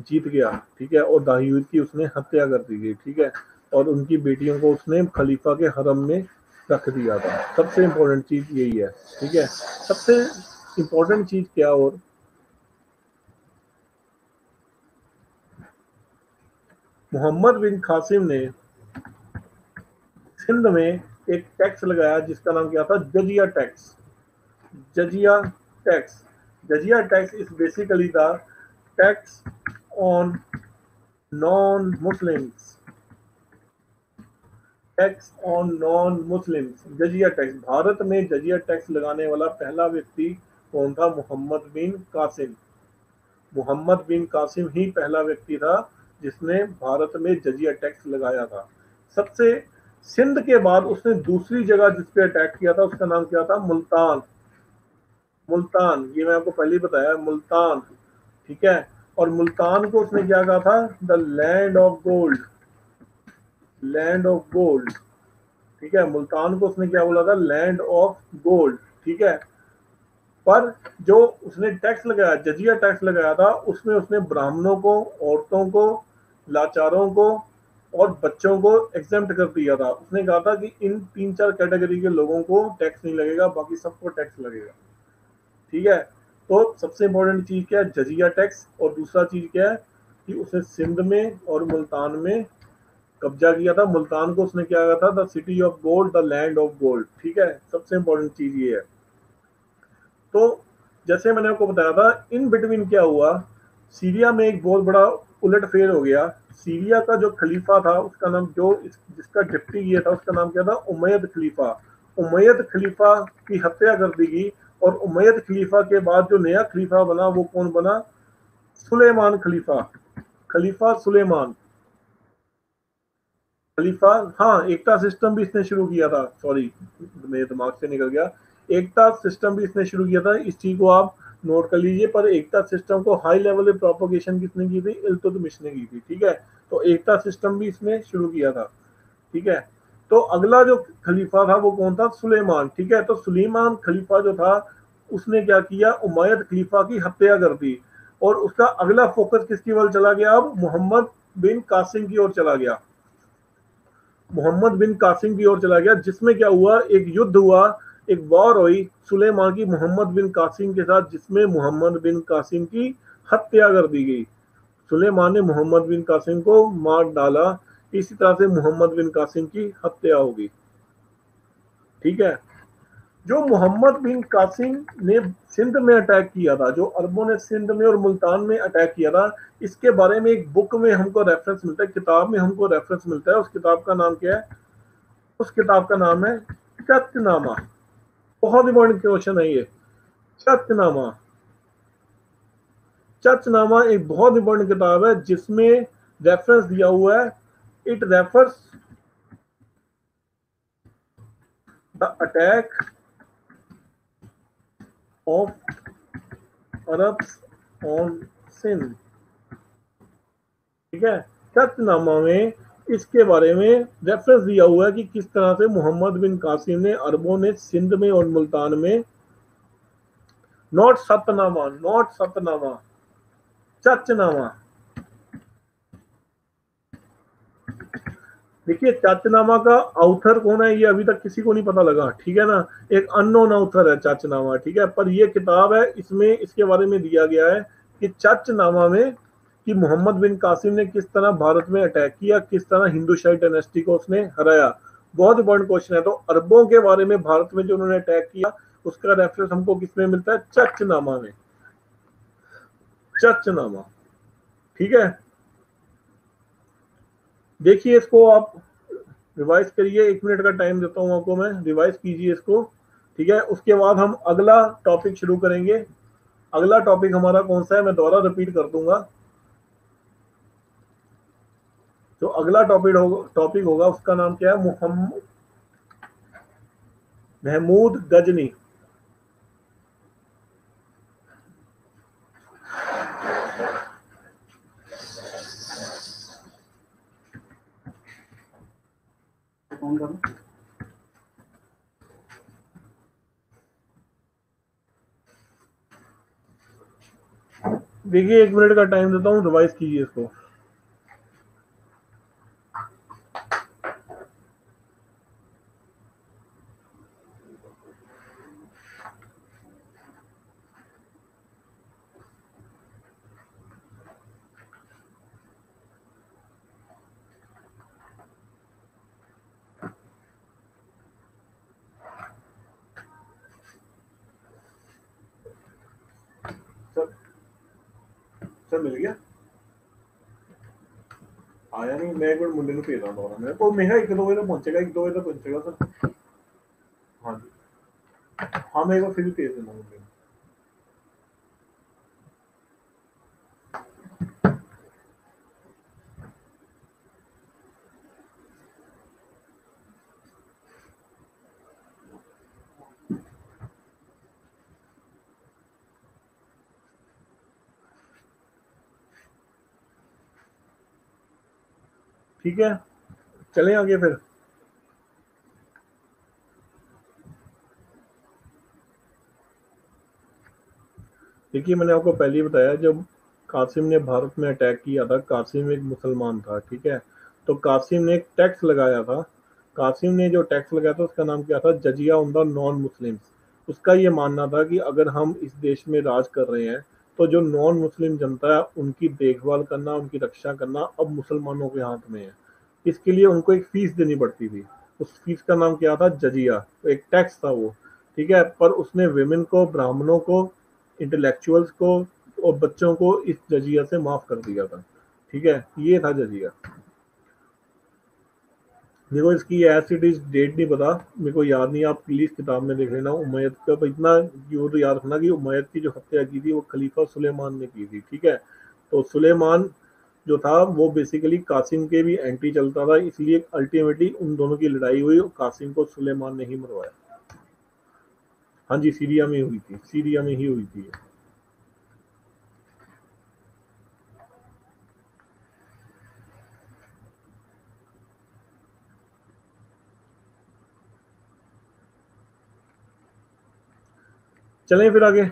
जीत गया, ठीक है, और दाहियुद की उसने हत्या कर दी गई, ठीक है, और उनकी बेटियों को उसने खलीफा के हरम में रख दिया था। सबसे इंपॉर्टेंट चीज यही है, ठीक है। सबसे इंपॉर्टेंट चीज क्या, और मोहम्मद बिन कासिम ने सिंध में एक टैक्स लगाया जिसका नाम क्या था, जजिया टैक्स। जजिया टैक्स, जजिया tax is basically the tax on non Muslims, tax on non Muslims. जजिया टैक्स, भारत में जजिया टैक्स लगाने वाला पहला व्यक्ति कौन था, मोहम्मद बिन कासिम। मोहम्मद बिन कासिम ही पहला व्यक्ति था जिसने भारत में जजिया टैक्स लगाया था। सबसे सिंध के बाद उसने दूसरी जगह जिस पे अटैक किया था उसका नाम क्या था, मुल्तान। मुल्तान, ये मैं आपको पहले ही बताया, मुल्तान, ठीक है। और मुल्तान को उसने क्या कहा था, the land of gold, land of gold, ठीक है। मुल्तान को उसने क्या बोला था, लैंड ऑफ गोल्ड, ठीक है। पर जो उसने टैक्स लगाया, जजिया टैक्स लगाया था, उसमें उसने ब्राह्मणों को, औरतों को, लाचारों को और बच्चों को एग्जेम्प्ट कर दिया था। उसने कहा था कि इन 3-4 कैटेगरी के लोगों को टैक्स नहीं लगेगा, बाकी सबको टैक्स लगेगा, ठीक है। तो सबसे इंपॉर्टेंट चीज क्या है, जजिया टैक्स। और दूसरा चीज क्या है कि उसने सिंध में और मुल्तान में कब्जा किया था। मुल्तान को उसने क्या कहा था, the city of gold, the land of gold, ठीक है। सबसे इंपॉर्टेंट चीज ये है। तो जैसे मैंने आपको बताया था, इन बिटवीन क्या हुआ, सीरिया में एक बहुत बड़ा उलटफेर हो गया। सीरिया का जो खलीफा था उसका नाम, जो जिसका डिप्टी किया था उसका नाम क्या था, उमैयद खलीफा। उमैयद खलीफा की हत्या कर दी गई। और उमैयद खलीफा के बाद जो नया खलीफा बना वो कौन बना, सुलेमान खलीफा, खलीफा सुलेमान खलीफा। हाँ, एकता सिस्टम भी इसने शुरू किया था, सॉरी मेरे दिमाग से निकल गया। एकता सिस्टम भी इसने शुरू किया था, इस चीज को आप नोट कर लीजिए। पर एकता सिस्टम को हाई लेवल पे प्रोपोगेशन किसने की थी, इल्तुतमिश ने की थी, ठीक है। तो एकता सिस्टम भी इसने शुरू किया था, ठीक है। तो अगला जो खलीफा था वो कौन था, सुलेमान, ठीक है। तो सुलेमान खलीफा जो था उसने क्या किया, उमैयद खलीफा की हत्या कर दी। और उसका अगला फोकस किसकी ओर चला गया, अब मोहम्मद बिन कासिम की ओर चला गया। मोहम्मद बिन कासिम की ओर चला गया, जिसमें क्या हुआ, एक युद्ध हुआ, एक वॉर हुई सुलेमान की मोहम्मद बिन कासिम के साथ, जिसमें मोहम्मद बिन कासिम की हत्या कर दी गई। सुलेमान ने मोहम्मद बिन कासिम को मार डाला। इसी तरह से मोहम्मद बिन कासिम की हत्या होगी, ठीक है। जो मोहम्मद बिन कासिम ने सिंध में अटैक किया था, जो अरबों ने सिंध में और मुल्तान में अटैक किया था, इसके बारे में एक बुक में हमको रेफरेंस मिलता है, किताब में हमको रेफरेंस मिलता है। उस किताब का नाम क्या है, उस किताब का नाम है चतनामा। बहुत इंपॉर्टेंट क्वेश्चन है ये, चतनामा। चतनामा एक बहुत इंपॉर्टेंट किताब है जिसमें रेफरेंस दिया हुआ है, it refers the attack of Arabs on Sindh, ठीक है। चतनामा में इसके बारे में रेफरेंस दिया हुआ है कि किस तरह से मोहम्मद बिन कासिम ने, अरबों ने सिंध में और मुल्तान में, नॉट सतनामा, नॉट सतनामा, चचनामा। देखिए, चाचनामा का आउथर कौन है ये अभी तक किसी को नहीं पता लगा, ठीक है ना। एक अननोन आउथर है चाचनामा, ठीक है। पर ये किताब है, इसमें इसके बारे में दिया गया है कि चाचनामा में कि मोहम्मद बिन कासिम ने किस तरह भारत में अटैक किया, किस तरह हिंदू शाही डायनेस्टी को उसने हराया। बहुत इंपॉर्टेंट क्वेश्चन है। तो अरबों के बारे में भारत में जो उन्होंने अटैक किया उसका रेफरेंस हमको किसमें मिलता है, चचनामा में, चचनामा, ठीक है। देखिए इसको आप रिवाइज करिए, 1 मिनट का टाइम देता हूं आपको मैं, रिवाइज कीजिए इसको, ठीक है। उसके बाद हम अगला टॉपिक शुरू करेंगे। अगला टॉपिक हमारा कौन सा है, मैं दोबारा रिपीट कर दूंगा। जो अगला टॉपिक होगा उसका नाम क्या है, मोहम्मद महमूद गजनी। देखिए 1 मिनट का टाइम देता हूँ, रिवाइज कीजिए इसको। सर, सर मिल गया? आया नहीं, मैं एक बार मुंडे को भेज रहा हूँ, मेरे को मेरा 1-2 बजे तक पहुंचेगा, 1-2 बजे तक पहुंचेगा सर। हाँ जी, हाँ मैं एक बार फिर भी भेज देना मुंडे को। ठीक है, चलें आगे फिर। देखिए मैंने आपको पहले ही बताया, जब कासिम ने भारत में अटैक किया था, कासिम एक मुसलमान था, ठीक है। तो कासिम ने एक टैक्स लगाया था। कासिम ने जो टैक्स लगाया था उसका नाम क्या था? जजिया ऑन द नॉन मुस्लिम्स। उसका ये मानना था कि अगर हम इस देश में राज कर रहे हैं तो जो नॉन मुस्लिम जनता है उनकी देखभाल करना, उनकी रक्षा करना अब मुसलमानों के हाथ में है। इसके लिए उनको एक फीस देनी पड़ती थी। उस फीस का नाम क्या था? जजिया। तो एक टैक्स था वो, ठीक है। पर उसने विमेन को, ब्राह्मणों को, इंटेलेक्चुअल्स को और बच्चों को इस जजिया से माफ कर दिया था, ठीक है। ये था जजिया। देखो इसकी एज इट इज डेट नहीं पता, मेरे को याद नहीं, आप प्लीज किताब में देख लेना उमैयद का। पर इतना जो तो याद रखना कि उमैयद की जो हत्या की थी वो खलीफा सुलेमान ने की थी, ठीक है। तो सुलेमान जो था वो बेसिकली कासिम के भी एंटी चलता था, इसलिए अल्टीमेटली उन दोनों की लड़ाई हुई और कासिम को सुलेमान ने ही मरवाया। हाँ जी, सीरिया में हुई थी, सीरिया में ही हुई थी। चलें फिर आगे।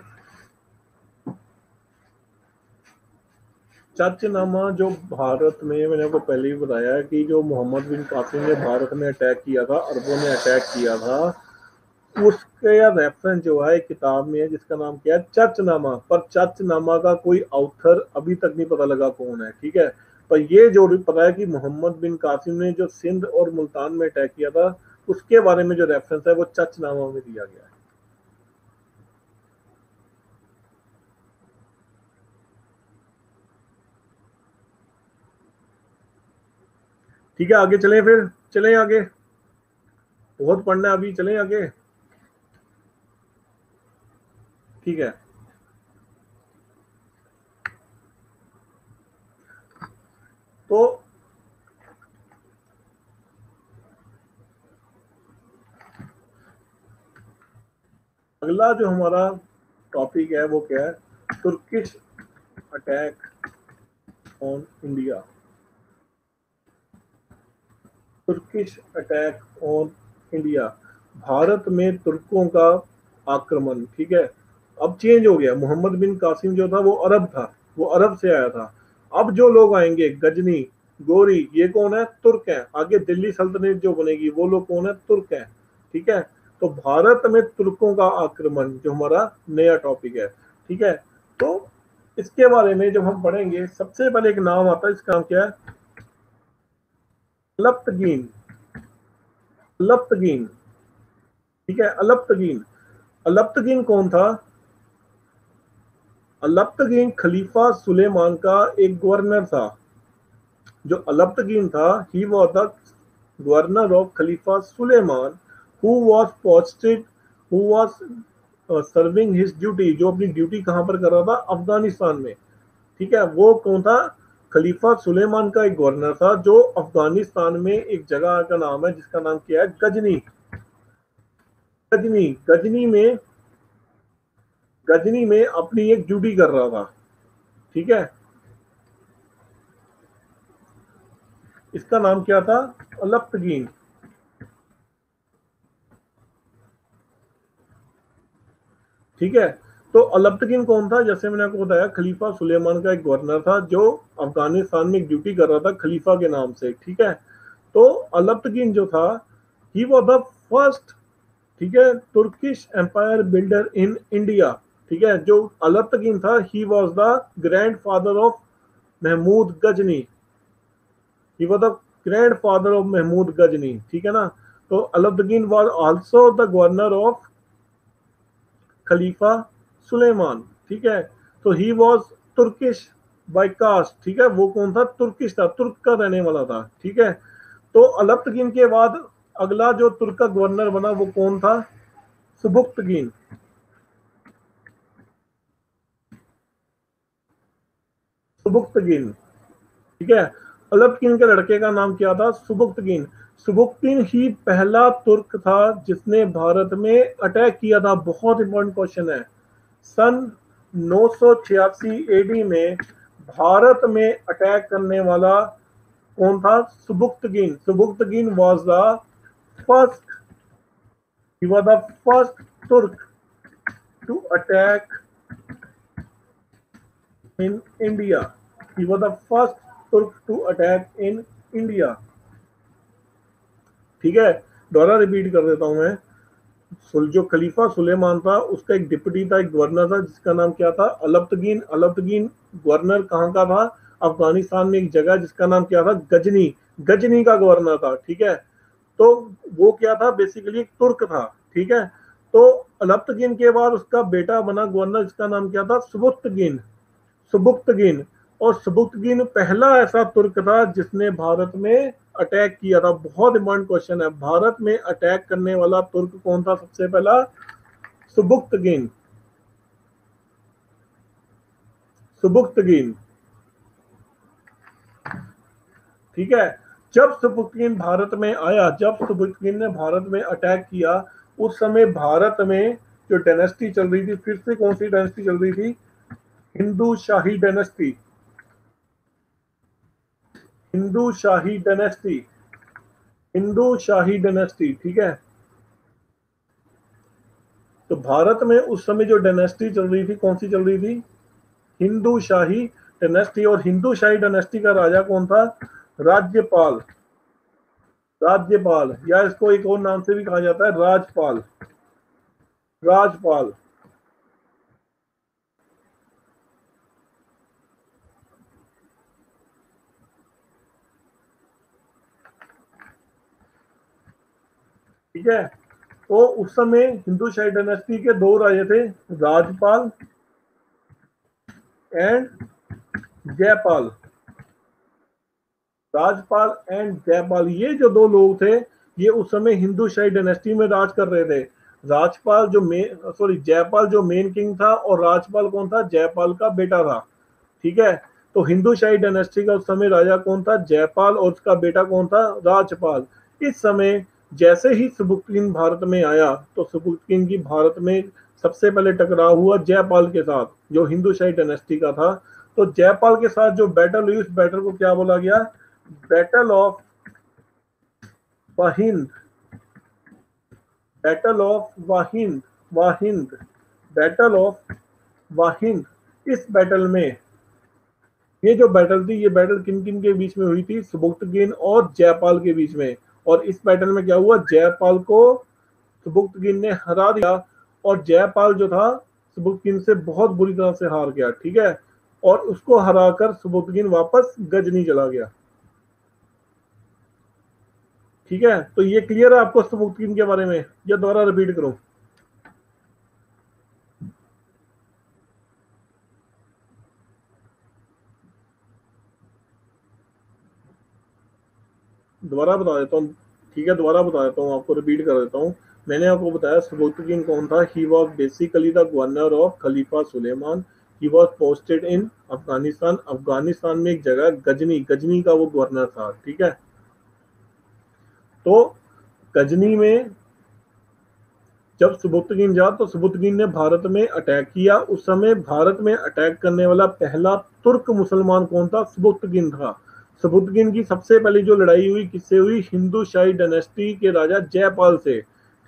चर्चनामा जो भारत में, मैंने आपको पहले ही बताया है कि जो मोहम्मद बिन कासिम ने भारत में अटैक किया था, अरबों ने अटैक किया था, उसके या रेफरेंस जो है किताब में है जिसका नाम क्या है? चर्चनामा। पर चर्चनामा का कोई ऑथर अभी तक नहीं पता लगा कौन है, ठीक है। पर ये जो पता है कि मोहम्मद बिन कासिम ने जो सिंध और मुल्तान में अटैक किया था, उसके बारे में जो रेफरेंस है वो चर्चनामा में दिया गया है। ठीक है, आगे चलें फिर। चलें आगे, बहुत पढ़ना है अभी, चलें आगे। ठीक है, तो अगला जो हमारा टॉपिक है वो क्या है? Turkish attack on India. Turkish attack on India. Bharat में तुर्कों का आक्रमण, ठीक है। अब चेंज हो गया, मोहम्मद बिन कासिम जो था वो अरब था, वो अरब से आया था। अब जो लोग आएंगे, गजनी, गोरी, ये कौन है? तुर्क है। आगे दिल्ली सल्तनत जो बनेगी वो लोग कौन है? तुर्क है, ठीक है। तो भारत में तुर्कों का आक्रमण जो हमारा नया टॉपिक है, ठीक है। तो इसके बारे में जब हम पढ़ेंगे, सबसे पहले एक नाम आता है, इसका नाम क्या है? अलप्तगीन। अलप्तगीन, ठीक है, अलप्तगीन। अलप्तगीन कौन था? अलप्तगीन खलीफा सुलेमान का एक गवर्नर था। जो अलप्तगीन था, he was the governor of Khalifa Suleiman, who was posted, who was serving his duty, जो अपनी ड्यूटी कहां पर कर रहा था? अफगानिस्तान में, ठीक है। वो कौन था? खलीफा सुलेमान का एक गवर्नर था जो अफगानिस्तान में एक जगह का नाम है जिसका नाम क्या है? गजनी। गजनी, गजनी में अपनी एक ड्यूटी कर रहा था, ठीक है। इसका नाम क्या था? अलप्तगीन, ठीक है। तो अलब्तकिन कौन था? जैसे मैंने आपको बताया, खलीफा सुलेमान का एक गवर्नर था जो अफगानिस्तान में एक ड्यूटी कर रहा था खलीफा के नाम से, ठीक है। तो अलब्तकिन जो था, ही वॉज द फर्स्ट, ठीक है, Turkish empire builder in India, ठीक है। जो अलब्तकिन था, he was the grand father of Mahmud Ghazni, he was the grand father of Mahmud Ghazni, ठीक है ना। तो Alptigin was also the governor of Khalifa Suleman, ठीक है। तो he was Turkish by caste, ठीक है। वो कौन था? तुर्किश था, तुर्क का रहने वाला था, ठीक है। तो अलब्तकिन के बाद अगला जो तुर्क का गवर्नर बना वो कौन था? सुबुक्तगिन, सुबुक्तगिन, ठीक है। अलब्तकिन के लड़के का नाम क्या था? सुबुक्तगिन। सुबुक्तगिन ही पहला तुर्क था जिसने भारत में अटैक किया था। बहुत इंपॉर्टेंट क्वेश्चन है। सन 986 एडी में भारत में अटैक करने वाला कौन था? Sabuktigin. Sabuktigin was the first, he was the first Turk to attack in India, he was the first Turk to attack in India, ठीक है। दोबारा रिपीट कर देता हूं मैं। जो खलीफा सुलेमान था उसका एक डिप्टी था, एक गवर्नर था जिसका नाम क्या था? अलब्तगिन। अलब्तगिन गवर्नर कहाँ का था? अफगानिस्तान में एक जगह जिसका नाम क्या था? गजनी। गजनी का गवर्नर था, ठीक है। तो वो क्या था? बेसिकली एक तुर्क था, ठीक है। तो अलब्तगिन के बाद उसका बेटा बना गवर्नर जिसका नाम क्या था? सुबुक्तगिन। सुबुक्तगिन। और सुबुक्तगिन पहला ऐसा तुर्क था जिसने भारत में अटैक किया था। बहुत इंपॉर्टेंट क्वेश्चन है, भारत में अटैक करने वाला तुर्क कौन था सबसे पहला? सुबुक्तगिन। सुबुक्तगिन, ठीक है। जब सुबुक्तगिन भारत में आया, जब सुबुक्तगिन ने भारत में अटैक किया, उस समय भारत में जो डायनेस्टी चल रही थी, फिर से कौन सी डायनेस्टी चल रही थी? हिंदू शाही डायनेस्टी। हिंदू शाही डायनेस्टी, हिंदू शाही डायनेस्टी, ठीक है। तो भारत में उस समय जो डायनेस्टी चल रही थी, कौन सी चल रही थी? हिंदू शाही डायनेस्टी। और हिंदू शाही डायनेस्टी का राजा कौन था? राज्यपाल। राज्यपाल, या इसको एक और नाम से भी कहा जाता है राजपाल। राजपाल, ठीक है। तो उस समय हिंदू शाही डायनेस्टी के दो राजे थे, राजपाल एंड जयपाल। राजपाल एंड जयपाल, ये जो दो लोग थे, ये उस समय हिंदू शाही डायनेस्टी में राज कर रहे थे। राजपाल जो मेन, सॉरी, जयपाल जो मेन किंग था, और राजपाल कौन था? जयपाल का बेटा था, ठीक है। तो हिंदू शाही डायनेस्टी का उस समय राजा कौन था? जयपाल। और उसका बेटा कौन था? राजपाल। इस समय जैसे ही सुबुक्तगिन भारत में आया, तो सुबुक्तगिन की भारत में सबसे पहले टकराव हुआ जयपाल के साथ, जो हिंदू शाही डायनेस्टी का था। तो जयपाल के साथ जो बैटल हुई, उस बैटल को क्या बोला गया? Battle of Waihind. Battle of Waihind, Waihind, battle of Waihind. इस बैटल में, ये जो बैटल थी, ये बैटल किन किन के बीच में हुई थी? सुबुक्तगिन और जयपाल के बीच में। और इस बैटल में क्या हुआ? जयपाल को सुबुक्तगिन ने हरा दिया, और जयपाल जो था सुबुक्तगिन से बहुत बुरी तरह से हार गया, ठीक है। और उसको हराकर सुबुक्तगिन वापस गजनी चला गया, ठीक है। तो ये क्लियर है आपको सुबुक्तगिन के बारे में, या दोबारा रिपीट करूं? दोबारा बता देता हूँ, ठीक है। दोबारा बता देता हूँ आपको, रिपीट कर देता हूँ। मैंने आपको बताया सुबुक्तगिन कौन था? He was basically the governor of Khalifa Suleiman. He was posted in Afghanistan. Afghanistan में एक जगह गजनी, गजनी का वो गवर्नर था, ठीक है। तो गजनी में जब सुबुक्तगिन जा, तो सुबुक्तगिन ने भारत में अटैक किया। उस समय भारत में अटैक करने वाला पहला तुर्क मुसलमान कौन था? सुबुक्तगिन था। सुबुक्तगिन की सबसे पहली जो लड़ाई हुई किससे हुई? हिंदू शाही डायनेस्टी के राजा जयपाल से।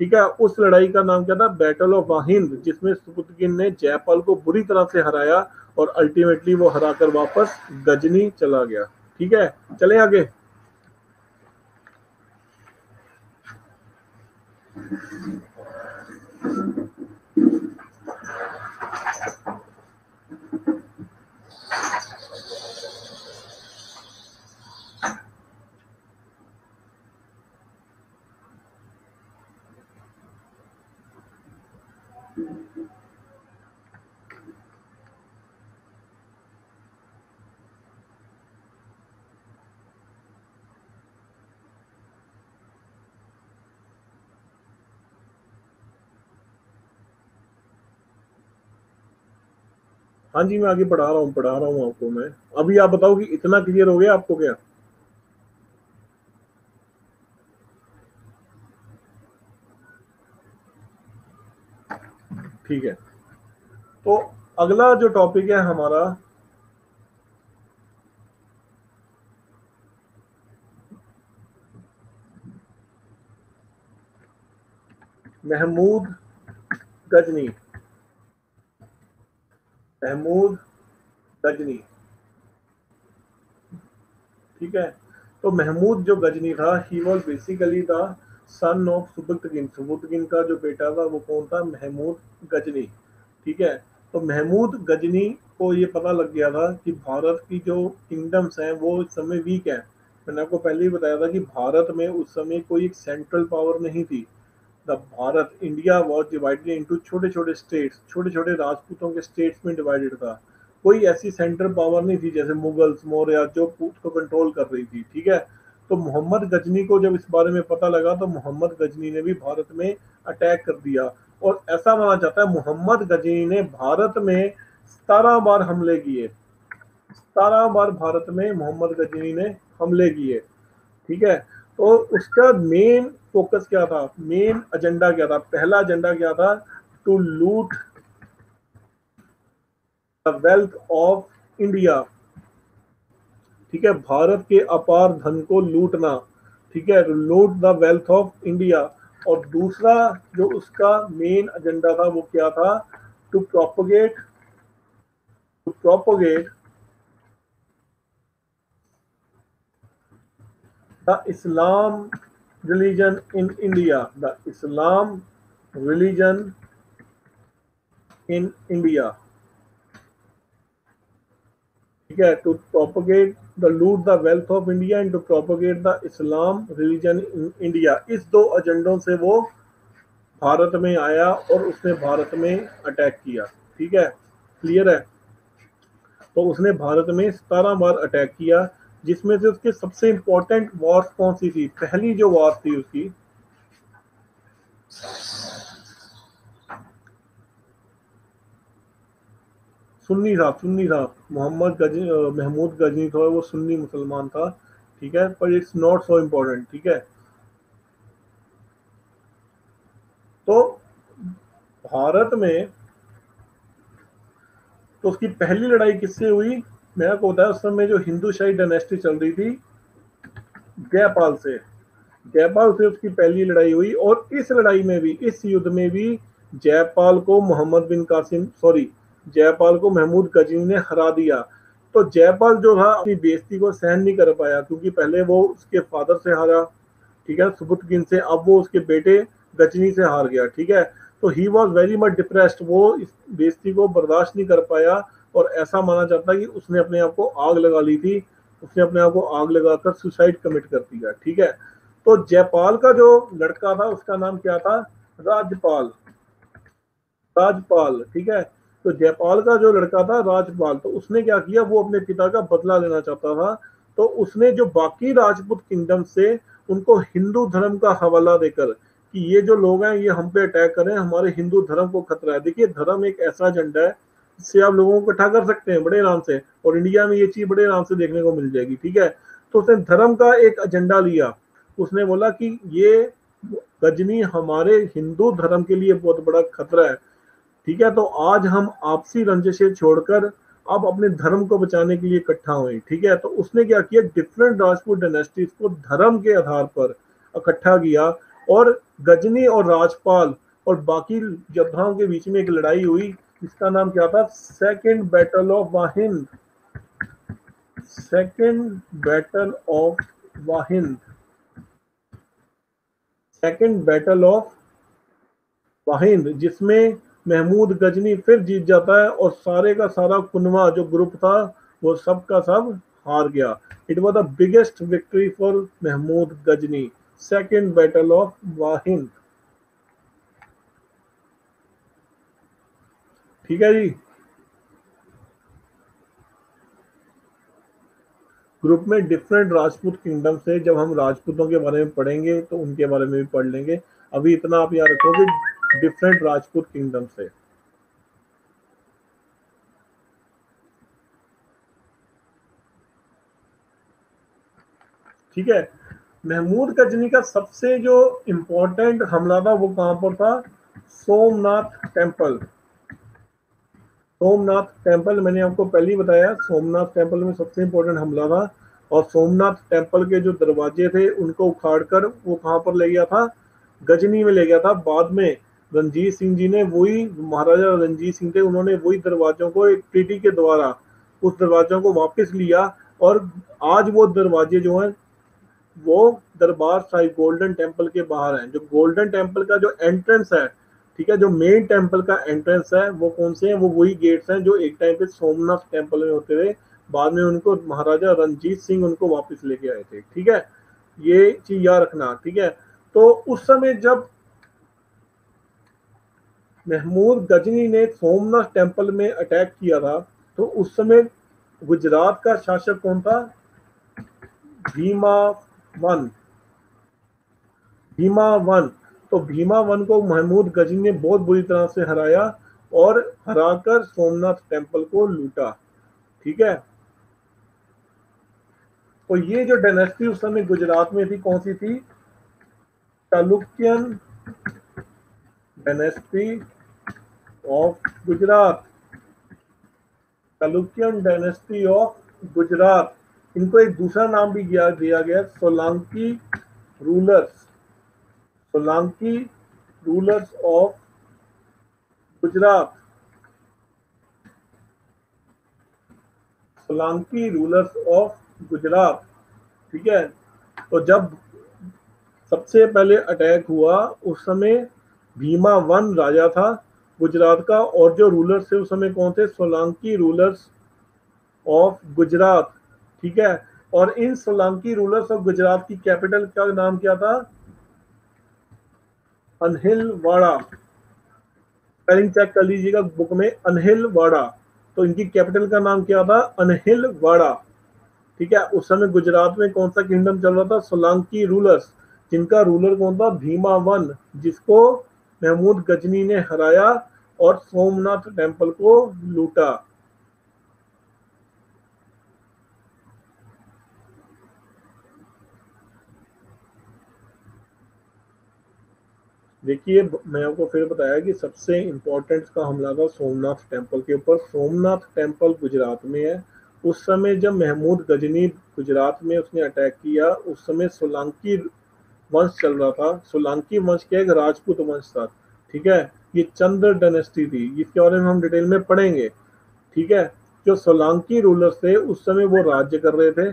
ठीक है। उस लड़ाई का नाम क्या था? बैटल ऑफ वाहिंद, जिसमें सुपुत्रकिन ने जयपाल को बुरी तरह से हराया और अल्टीमेटली वो हराकर वापस गजनी चला गया। ठीक है, चले आगे। हाँ जी, मैं आगे पढ़ा रहा हूँ आपको मैं। अभी आप बताओ कि इतना क्लियर हो गया आपको क्या? ठीक है, तो अगला जो टॉपिक है हमारा, महमूद गजनी। महमूद गजनी, ठीक है। तो महमूद जो गजनी था, he was basically the son of Sabuktigin. Sabuktigin का जो बेटा था वो कौन था? महमूद गजनी। ठीक है। तो महमूद गजनी को ये पता लग गया था कि भारत की जो किंगडम्स हैं वो इस समय वीक है। मैंने आपको पहले ही बताया था कि भारत में उस समय कोई एक सेंट्रल पावर नहीं थी। The Bharat, India was divided into छोटे छोटे स्टेट्स, छोटे छोटे राजपूतों के स्टेट्स में डिवाइडेड था। कोई ऐसी सेंट्रल पावर नहीं थी जैसे मुगल्स, मौर्य, जो उसको कंट्रोल कर रही थी। ठीक है। तो मोहम्मद गजनी को जब इस बारे में पता लगा तो मोहम्मद गजनी ने भी भारत में अटैक कर दिया। और ऐसा माना जाता है मोहम्मद गजनी ने भारत में 17 बार हमले किए। 17 बार भारत में मोहम्मद गजनी ने हमले किए। ठीक है। तो उसका मेन फोकस क्या था? मेन एजेंडा क्या था? पहला एजेंडा क्या था? टू लूट द वेल्थ ऑफ इंडिया। ठीक है, भारत के अपार धन को लूटना। ठीक है, लूट द वेल्थ ऑफ इंडिया। और दूसरा जो उसका मेन एजेंडा था वो क्या था? To propagate the Islam religion in India. The Islam religion in India. ठीक है, to propagate the loot the wealth of India and to propagate the Islam religion in India. इस दो एजेंडों से वो भारत में आया और उसने भारत में अटैक किया। ठीक है, क्लियर है। तो उसने भारत में 17 बार अटैक किया, जिसमें से उसके सबसे इंपॉर्टेंट वॉर कौन सी थी? पहली जो वॉर थी उसकी, सुन्नी था। महमूद गजनी था, वो सुन्नी मुसलमान था। ठीक है, पर इट्स नॉट सो इम्पोर्टेंट। ठीक है। तो भारत में तो उसकी पहली लड़ाई किससे हुई? मैंने आपको बताया उस समय जो हिंदू शाही डायनेस्टी चल रही थी, जयपाल से। जयपाल से उसकी पहली लड़ाई हुई और इस लड़ाई में भी, इस युद्ध में भी जयपाल को मोहम्मद बिन कासिम, सॉरी, जयपाल को महमूद गजनी ने हरा दिया। तो जयपाल जो था अपनी बेइज्जती को सहन नहीं कर पाया, क्योंकि पहले वो उसके फादर से हारा, ठीक है, सुबुतगिन से, अब वो उसके बेटे गजनी से हार गया। ठीक है। तो he was very much depressed, वो इस बेइज्जती को बर्दाश्त नहीं कर पाया और ऐसा माना जाता है कि उसने अपने आप को आग लगा ली थी। उसने अपने आप को आग लगाकर सुसाइड कमिट कर दिया। ठीक है। तो जयपाल का जो लड़का था उसका नाम क्या था? राजपाल। राजपाल, ठीक है। तो जयपाल का जो लड़का था राजपाल, तो उसने क्या किया? वो अपने पिता का बदला लेना चाहता था। तो उसने जो बाकी राजपूत किंगडम से उनको हिंदू धर्म का हवाला देकर कि ये जो लोग हैं ये हम पे अटैक कर रहे हैं, हमारे हिंदू धर्म को खतरा है। देखिए, धर्म एक ऐसा एजेंडा है जिससे आप लोगों को इकट्ठा कर सकते हैं बड़े आराम से, और इंडिया में ये चीज बड़े आराम से देखने को मिल जाएगी। ठीक है। तो उसने धर्म का एक एजेंडा लिया। उसने बोला कि ये गजनी हमारे हिंदू धर्म के लिए बहुत बड़ा खतरा है। ठीक है। तो आज हम आपसी रंजिशें छोड़कर अब अपने धर्म को बचाने के लिए इकट्ठा हुए। ठीक है। तो उसने क्या किया? डिफरेंट राजपूत डायनेस्टीज को धर्म के आधार पर इकट्ठा किया और गजनी और राजपाल और बाकी योद्धाओं के बीच में एक लड़ाई हुई, इसका नाम क्या था? Second battle of Waihind. Second battle of Waihind. Second battle of Waihind, जिसमें महमूद गजनी फिर जीत जाता है और सारे का सारा कुनवा जो ग्रुप था वो सब का सब हार गया। It was the biggest victory for Mahmud Ghazni. Second battle of Waihind. ठीक है जी। ग्रुप में डिफरेंट राजपूत किंगडम से, जब हम राजपूतों के बारे में पढ़ेंगे तो उनके बारे में भी पढ़ लेंगे। अभी इतना आप याद रखो कि डिफरेंट राजपूत किंगडम से। ठीक है। महमूद गजनी का सबसे जो इंपॉर्टेंट हमला था वो कहां पर था? सोमनाथ टेम्पल। सोमनाथ टेम्पल मैंने आपको पहले ही बताया, सोमनाथ टेम्पल में सबसे इंपॉर्टेंट हमला था। और सोमनाथ टेम्पल के जो दरवाजे थे उनको उखाड़कर वो कहां पर ले गया था? गजनी में ले गया था। बाद में रणजीत सिंह जी ने वही, महाराजा रणजीत सिंह थे, उन्होंने वही दरवाजों को एक ट्रीटी के द्वारा उस दरवाजों को वापस लिया। और आज वो दरवाजे जो हैं वो दरबार साहिब गोल्डन टेम्पल के बाहर है। जो गोल्डन टेम्पल का जो एंट्रेंस है, ठीक है, जो मेन टेम्पल का एंट्रेंस है वो कौन से हैं? वो वही गेट्स हैं जो एक टाइम पे सोमनाथ टेम्पल में होते थे। बाद में उनको महाराजा रणजीत सिंह उनको वापस लेके आए थे। ठीक है, ये चीज याद रखना। ठीक है, तो उस समय जब महमूद गजनी ने सोमनाथ टेम्पल में अटैक किया था तो उस समय गुजरात का शासक कौन था? भीमा वन। भीमा वन। तो भीमा वन को महमूद गजनी ने बहुत बुरी तरह से हराया और हराकर सोमनाथ टेम्पल को लूटा। ठीक है, तो ये जो डायनेस्टी उस समय गुजरात में थी कौन सी थी? Chalukyan dynasty of Gujarat. Chalukyan dynasty of Gujarat. इनको एक दूसरा नाम भी दिया गया, Solanki rulers. Solanki rulers of Gujarat. Solanki rulers of Gujarat. ठीक है, तो जब सबसे पहले अटैक हुआ उस समय भीमा वन राजा था गुजरात का, और जो रूलर्स थे उस समय कौन थे? Solanki rulers of Gujarat. ठीक है, और इन सोलंकी रूलर्स ऑफ गुजरात की कैपिटल का नाम क्या था? अनहिलवाड़ा। स्पेलिंग चेक कर लीजिएगा बुक में, अनहिलवाड़ा। तो इनकी कैपिटल का नाम क्या था? अनहिलवाड़ा। ठीक है, उस समय गुजरात में कौन सा किंगडम चल रहा था? सोलंकी रूलर्स, जिनका रूलर कौन था? भीमा वन, जिसको महमूद गजनी ने हराया और सोमनाथ टेम्पल को लूटा। देखिए, मैं आपको फिर बताया कि सबसे इंपॉर्टेंट का हमला था सोमनाथ टेम्पल के ऊपर। सोमनाथ टेम्पल गुजरात में है। उस समय जब महमूद गजनी गुजरात में उसने अटैक किया उस समय सोलंकी वंश चल रहा था। सोलंकी वंश क्या एक राजपूत वंश था। ठीक है, ये चंद्र डायनेस्टी थी, इसके बारे में हम डिटेल में पढ़ेंगे। ठीक है, जो सोलंकी रूलर्स थे उस समय वो राज्य कर रहे थे।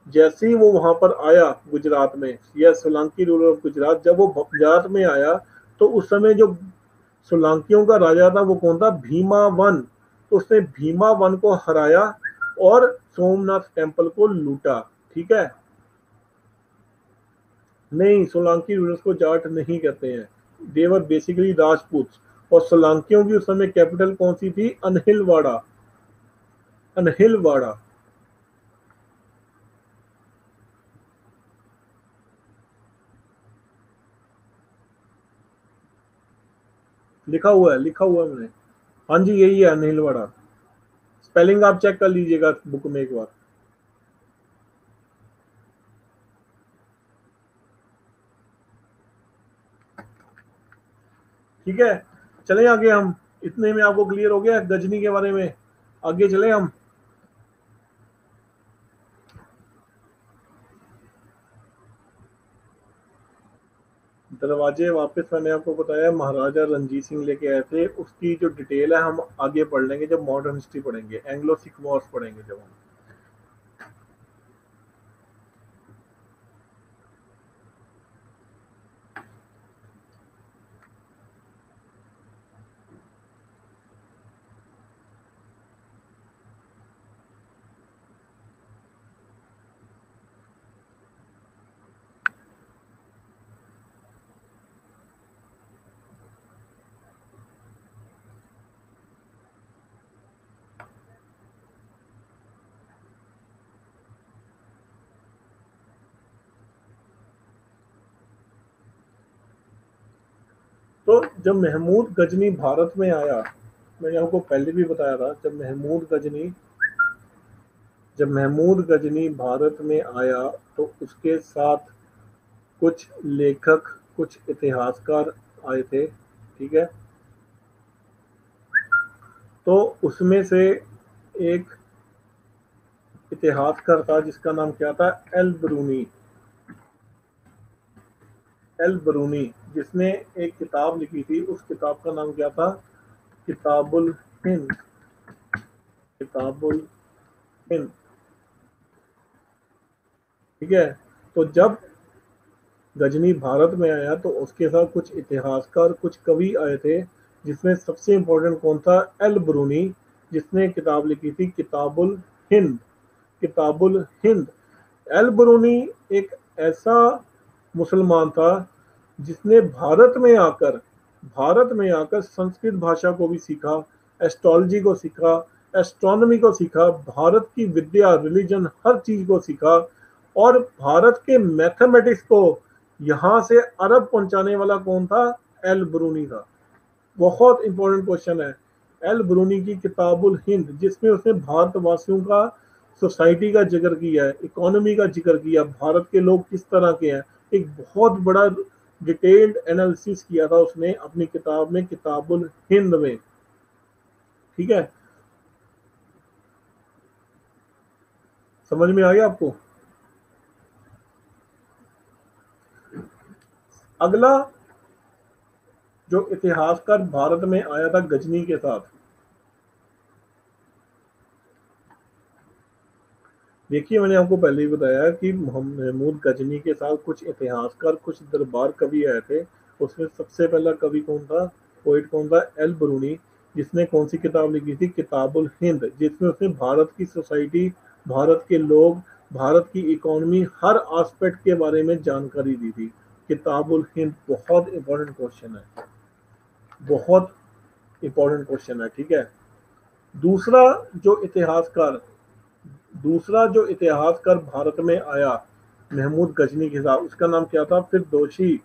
जैसे ही वो वहां पर आया गुजरात में, यह सोलंकी रूलर ऑफ गुजरात, जब वो गुजरात में आया तो उस समय जो सोलंकियों का राजा था वो कौन था? भीमा वन। तो उसने भीमा वन को हराया और सोमनाथ टेम्पल को लूटा। ठीक है, नहीं, सोलंकी रूलर्स को जाट नहीं कहते हैं, देवर बेसिकली राजपूत। और सोलंकियों की उस समय कैपिटल कौन सी थी? अनहिलवाड़ा। अनहिलवाड़ा। लिखा हुआ है मैंने। हाँ जी, यही है अनहिलवाड़ा। स्पेलिंग आप चेक कर लीजिएगा बुक में एक बार। ठीक है, चले आगे हम। इतने में आपको क्लियर हो गया गजनी के बारे में? आगे चले हम। दरवाजे वापस मैंने आपको बताया महाराजा रणजीत सिंह लेके आए थे, उसकी जो डिटेल है हम आगे पढ़ लेंगे जब मॉडर्न हिस्ट्री पढ़ेंगे, एंग्लो सिख वॉर्स पढ़ेंगे जब हम। तो जब महमूद गजनी भारत में आया, मैंने आपको पहले भी बताया था, जब महमूद गजनी भारत में आया तो उसके साथ कुछ लेखक, कुछ इतिहासकार आए थे, ठीक है। तो उसमें से एक इतिहासकार था जिसका नाम क्या था, एल ब्रूनी। एल ब्रूनी जिसने एक किताब लिखी थी, उस किताब का नाम क्या था, किताबुल हिंद। किताबुल हिंद, ठीक है। तो जब गजनी भारत में आया तो उसके साथ कुछ इतिहासकार, कुछ कवि आए थे, जिसमें सबसे इंपॉर्टेंट कौन था, एल ब्रूनी, जिसने किताब लिखी थी किताबुल हिंद। किताबुल हिंद। एल ब्रूनी एक ऐसा मुसलमान था जिसने भारत में आकर संस्कृत भाषा को भी सीखा, एस्ट्रोलॉजी को सीखा, एस्ट्रोनॉमी को सीखा, भारत की विद्या, रिलीजन, हर चीज को सीखा। और भारत के मैथमेटिक्स को यहां से अरब पहुंचाने वाला कौन था, एल ब्रूनी था। बहुत इंपॉर्टेंट क्वेश्चन है। एल ब्रूनी की किताबुल हिंद, जिसमें उसने भारतवासियों का, सोसाइटी का जिक्र किया है, इकोनॉमी का जिक्र किया, भारत के लोग किस तरह के हैं, एक बहुत बड़ा डिटेल्ड एनालिसिस किया था उसने अपनी किताब में, किताबुल हिंद में, ठीक है। समझ में आ गया आपको। अगला जो इतिहासकार भारत में आया था गजनी के साथ, देखिए मैंने आपको पहले ही बताया कि महमूद गजनी के साथ कुछ इतिहासकार, कुछ दरबार कवि आए थे। उसमें सबसे पहला कवि कौन था, पोइट कौन था, एल ब्रूनी, जिसने कौन सी किताब लिखी थी, किताबुल हिंद, जिसमें उसने भारत की सोसाइटी, भारत के लोग, भारत की इकोनॉमी, हर एस्पेक्ट के बारे में जानकारी दी थी। किताबुल हिंद बहुत इंपॉर्टेंट क्वेश्चन है, बहुत इंपॉर्टेंट क्वेश्चन है, ठीक है। दूसरा जो इतिहासकार दूसरा जो इतिहासकार भारत में आया महमूद गजनी के साथ, उसका नाम क्या था, फिरदोशी।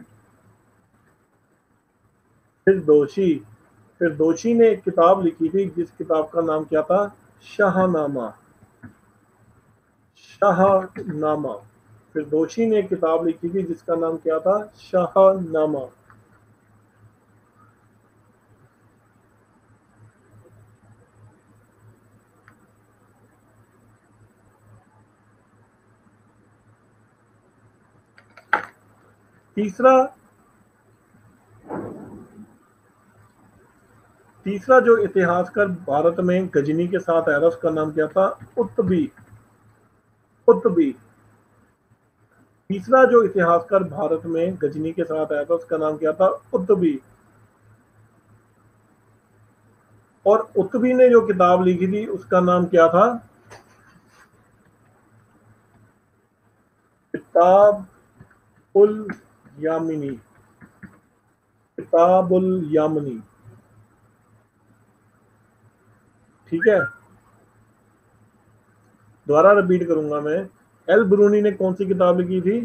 फिरदोशी ने एक किताब लिखी थी जिस किताब का नाम क्या था, शाहनामा। शाहनामा। फिरदोशी ने एक किताब लिखी थी जिसका नाम क्या था, शाहनामा। तीसरा तीसरा जो इतिहासकार भारत में गजनी के साथ आया था उसका नाम क्या था, उत्तबी। उत्तबी। तीसरा जो इतिहासकार भारत में गजनी के साथ आया था उसका नाम क्या था, उत्तबी। और उत्तबी ने जो किताब लिखी थी उसका नाम क्या था, किताब उल यामिनी। किताबुल यामिनी, ठीक है। दोबारा रिपीट करूंगा मैं। एल ब्रूनी ने कौन सी किताब लिखी थी,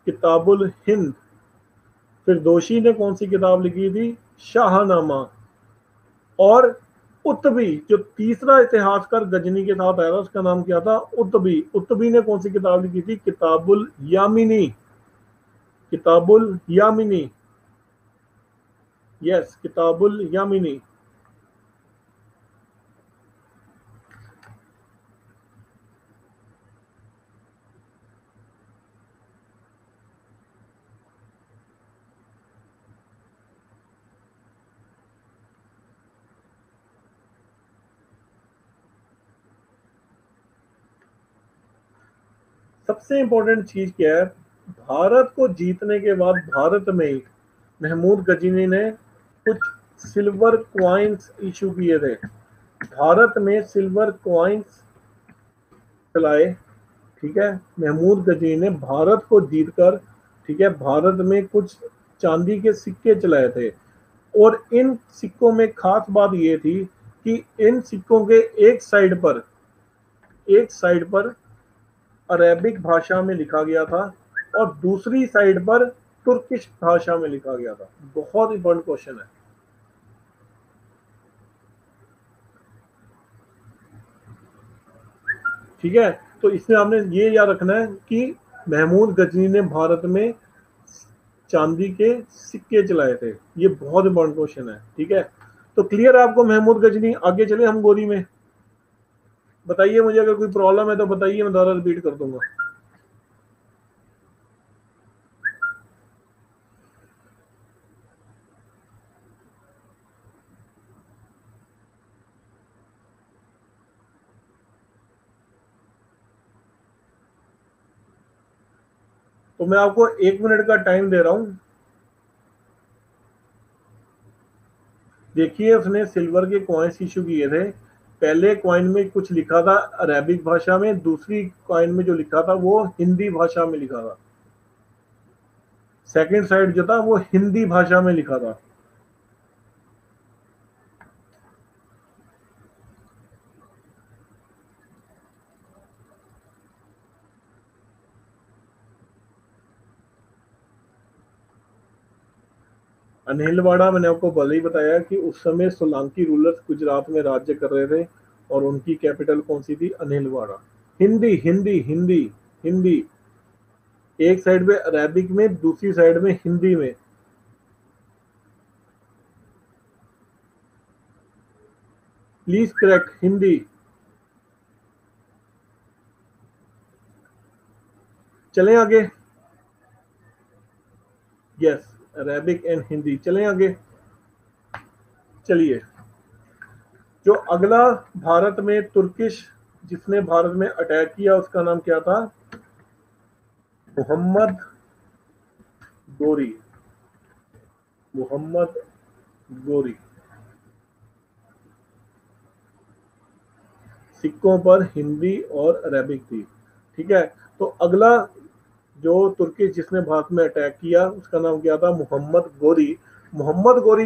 किताबुल हिंद। फिर दोशी ने कौन सी किताब लिखी थी, शाहनामा। और उत्तबी, जो तीसरा इतिहासकार गजनी के साथ आया था उसका नाम क्या था, उत्तबी। उत्तबी ने कौन सी किताब लिखी थी, किताबुल यामिनी। किताबुल यामिनी, यस, किताबुल यामिनी। सबसे इंपॉर्टेंट चीज क्या है, भारत को जीतने के बाद भारत में ही महमूद गजनी ने कुछ सिल्वर क्वाइंस इशू किए थे। भारत में सिल्वर क्वाइंस चलाए, ठीक है, महमूद गजनी ने भारत को जीतकर, ठीक है, भारत में कुछ चांदी के सिक्के चलाए थे। और इन सिक्कों में खास बात ये थी कि इन सिक्कों के एक साइड पर अरेबिक भाषा में लिखा गया था और दूसरी साइड पर तुर्किश भाषा में लिखा गया था। बहुत इंपॉर्टेंट क्वेश्चन है। ठीक है, तो इसमें आपने ये याद रखना है कि महमूद गजनी ने भारत में चांदी के सिक्के चलाए थे। ये बहुत इंपॉर्टेंट क्वेश्चन है। ठीक है, तो क्लियर है आपको महमूद गजनी। आगे चले हम गोरी में। बताइए मुझे, अगर कोई प्रॉब्लम है तो बताइए, मैं दोबारा रिपीट कर दूंगा। तो मैं आपको 1 मिनट का टाइम दे रहा हूं। देखिए, उसने सिल्वर के कॉइन्स इशू किए थे। पहले कॉइन में कुछ लिखा था अरेबिक भाषा में, दूसरी कॉइन में जो लिखा था वो हिंदी भाषा में लिखा था। सेकंड साइड जो था वो हिंदी भाषा में लिखा था। अनिलवाड़ा, मैंने आपको पहले ही बताया कि उस समय सोलंकी रूलर्स गुजरात में राज्य कर रहे थे और उनकी कैपिटल कौन सी थी? अनिलवाड़ा। हिंदी हिंदी हिंदी हिंदी। एक साइड में अरेबिक में, दूसरी साइड में हिंदी में। Please correct, Hindi. चलें आगे। Yes, Arabic and Hindi. चलें आगे। चलिए, जो अगला भारत में तुर्किश जिसने भारत में अटैक किया उसका नाम क्या था? मोहम्मद गोरी। मोहम्मद गोरी। सिक्कों पर हिंदी और अरेबिक थी। ठीक है, तो अगला जो तुर्की जिसने भारत में अटैक किया उसका नाम क्या था? मोहम्मद गोरी। मोहम्मद गोरी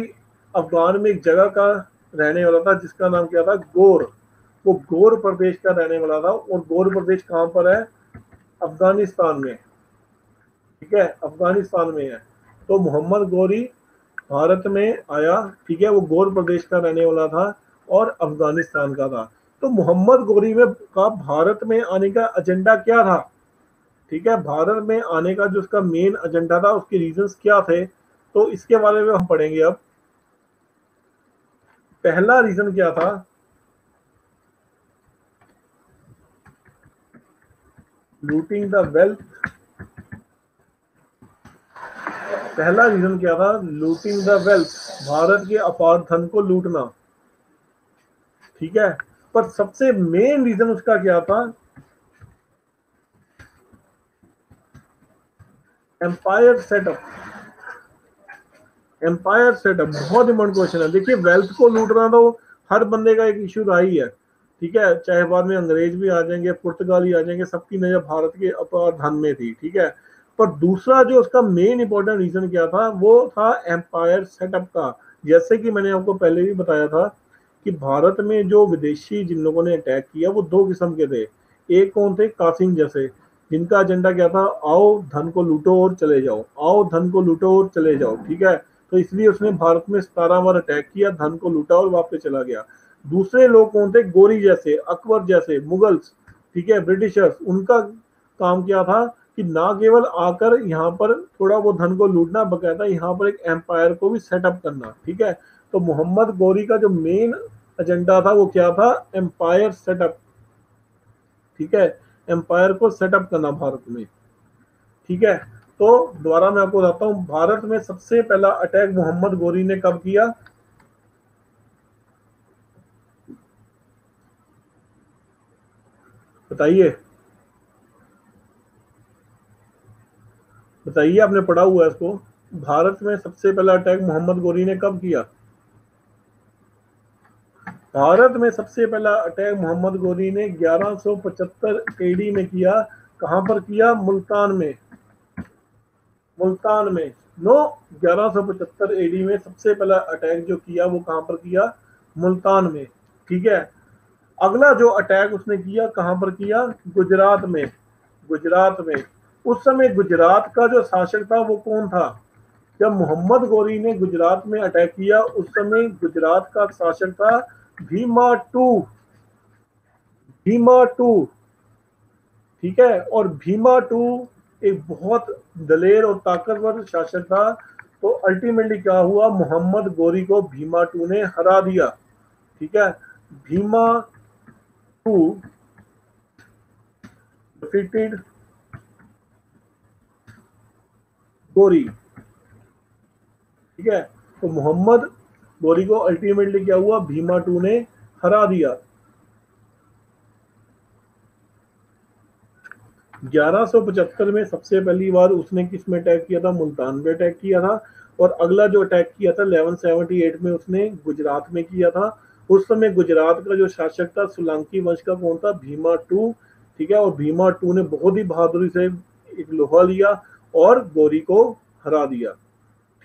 अफगान में एक जगह का रहने वाला था जिसका नाम क्या था? गोर। वो गोर प्रदेश का रहने वाला था। और गोर प्रदेश कहां पर है? अफगानिस्तान में। ठीक है, अफगानिस्तान में है। तो मोहम्मद गोरी भारत में आया। ठीक है, वो गोर प्रदेश का रहने वाला था और अफगानिस्तान का था। तो मोहम्मद गोरी में का भारत में आने का एजेंडा क्या था? ठीक है, भारत में आने का जो उसका मेन एजेंडा था, उसके रीजंस क्या थे, तो इसके बारे में हम पढ़ेंगे अब। पहला रीजन क्या था? Looting the wealth. पहला रीजन क्या था? लूटिंग द वेल्थ, भारत के अपार धन को लूटना। ठीक है, पर सबसे मेन रीजन उसका क्या था? Empire setup. एम्पायर सेटअप बहुत इंपॉर्टेंट क्वेश्चन है। देखिए, वेल्थ को लूटना तो हर बंदे का एक इशू रहा ही है। ठीक है, चाहे बाद में अंग्रेज भी आ जाएंगे, पुर्तगाली आ जाएंगे, सबकी नजर भारत के अपार धन में थी। ठीक है, पर दूसरा जो उसका मेन इंपॉर्टेंट रीजन क्या था, वो था एम्पायर सेटअप का। जैसे कि मैंने आपको पहले भी बताया था कि भारत में जो विदेशी जिन लोगों ने अटैक किया वो दो किस्म के थे। एक कौन थे? कासिम जैसे, जिनका एजेंडा क्या था? आओ धन को लूटो और चले जाओ, आओ धन को लूटो और चले जाओ। ठीक है, तो इसलिए उसने भारत में 17 बार अटैक किया, धन को लूटा और वापस चला गया। दूसरे लोग कौन थे? गोरी जैसे, अकबर जैसे, मुगल्स, ठीक है, ब्रिटिशर्स। उनका काम क्या था कि ना केवल आकर यहाँ पर थोड़ा वो धन को लूटना, बकायदा यहाँ पर एक एम्पायर को भी सेटअप करना। ठीक है, तो मोहम्मद गोरी का जो मेन एजेंडा था वो क्या था? Empire setup. ठीक है, एम्पायर को सेटअप करना भारत में। ठीक है, तो दोबारा मैं आपको बताता हूँ, भारत में सबसे पहला अटैक मोहम्मद गोरी ने कब किया? बताइए। बताइए, आपने पढ़ा हुआ है इसको। भारत में सबसे पहला अटैक मोहम्मद गोरी ने कब किया? भारत में सबसे पहला अटैक मोहम्मद गोरी ने 1175 एडी में किया। कहां पर किया? मुल्तान में। मुल्तान में। नो, 1175 एडी में सबसे पहला अटैक जो किया वो कहां पर किया? मुल्तान में। ठीक है। अगला जो अटैक उसने किया कहां पर किया? गुजरात में। गुजरात में। उस समय गुजरात का जो शासक था वो कौन था? जब मोहम्मद गोरी ने गुजरात में अटैक किया उस समय गुजरात का शासक था भीमा टू। भीमा टू। ठीक है। और भीमा टू एक बहुत दलेर और ताकतवर शासक था। तो अल्टीमेटली क्या हुआ? मोहम्मद गोरी को भीमा टू ने हरा दिया। ठीक है। भीमा टू डिफीटेड गोरी। ठीक है। तो मोहम्मद गोरी को अल्टीमेटली क्या हुआ? भीमा टू ने हरा दिया। 1175 में सबसे पहली बार उसने किस में अटैक किया था? मुल्तान में अटैक किया था। और अगला जो अटैक किया था 1178 में उसने गुजरात में किया था। उस समय गुजरात का जो शासक था सोलंकी वंश का कौन था? भीमा टू। ठीक है। और भीमा टू ने बहुत ही बहादुरी से एक लोहा लिया और गोरी को हरा दिया।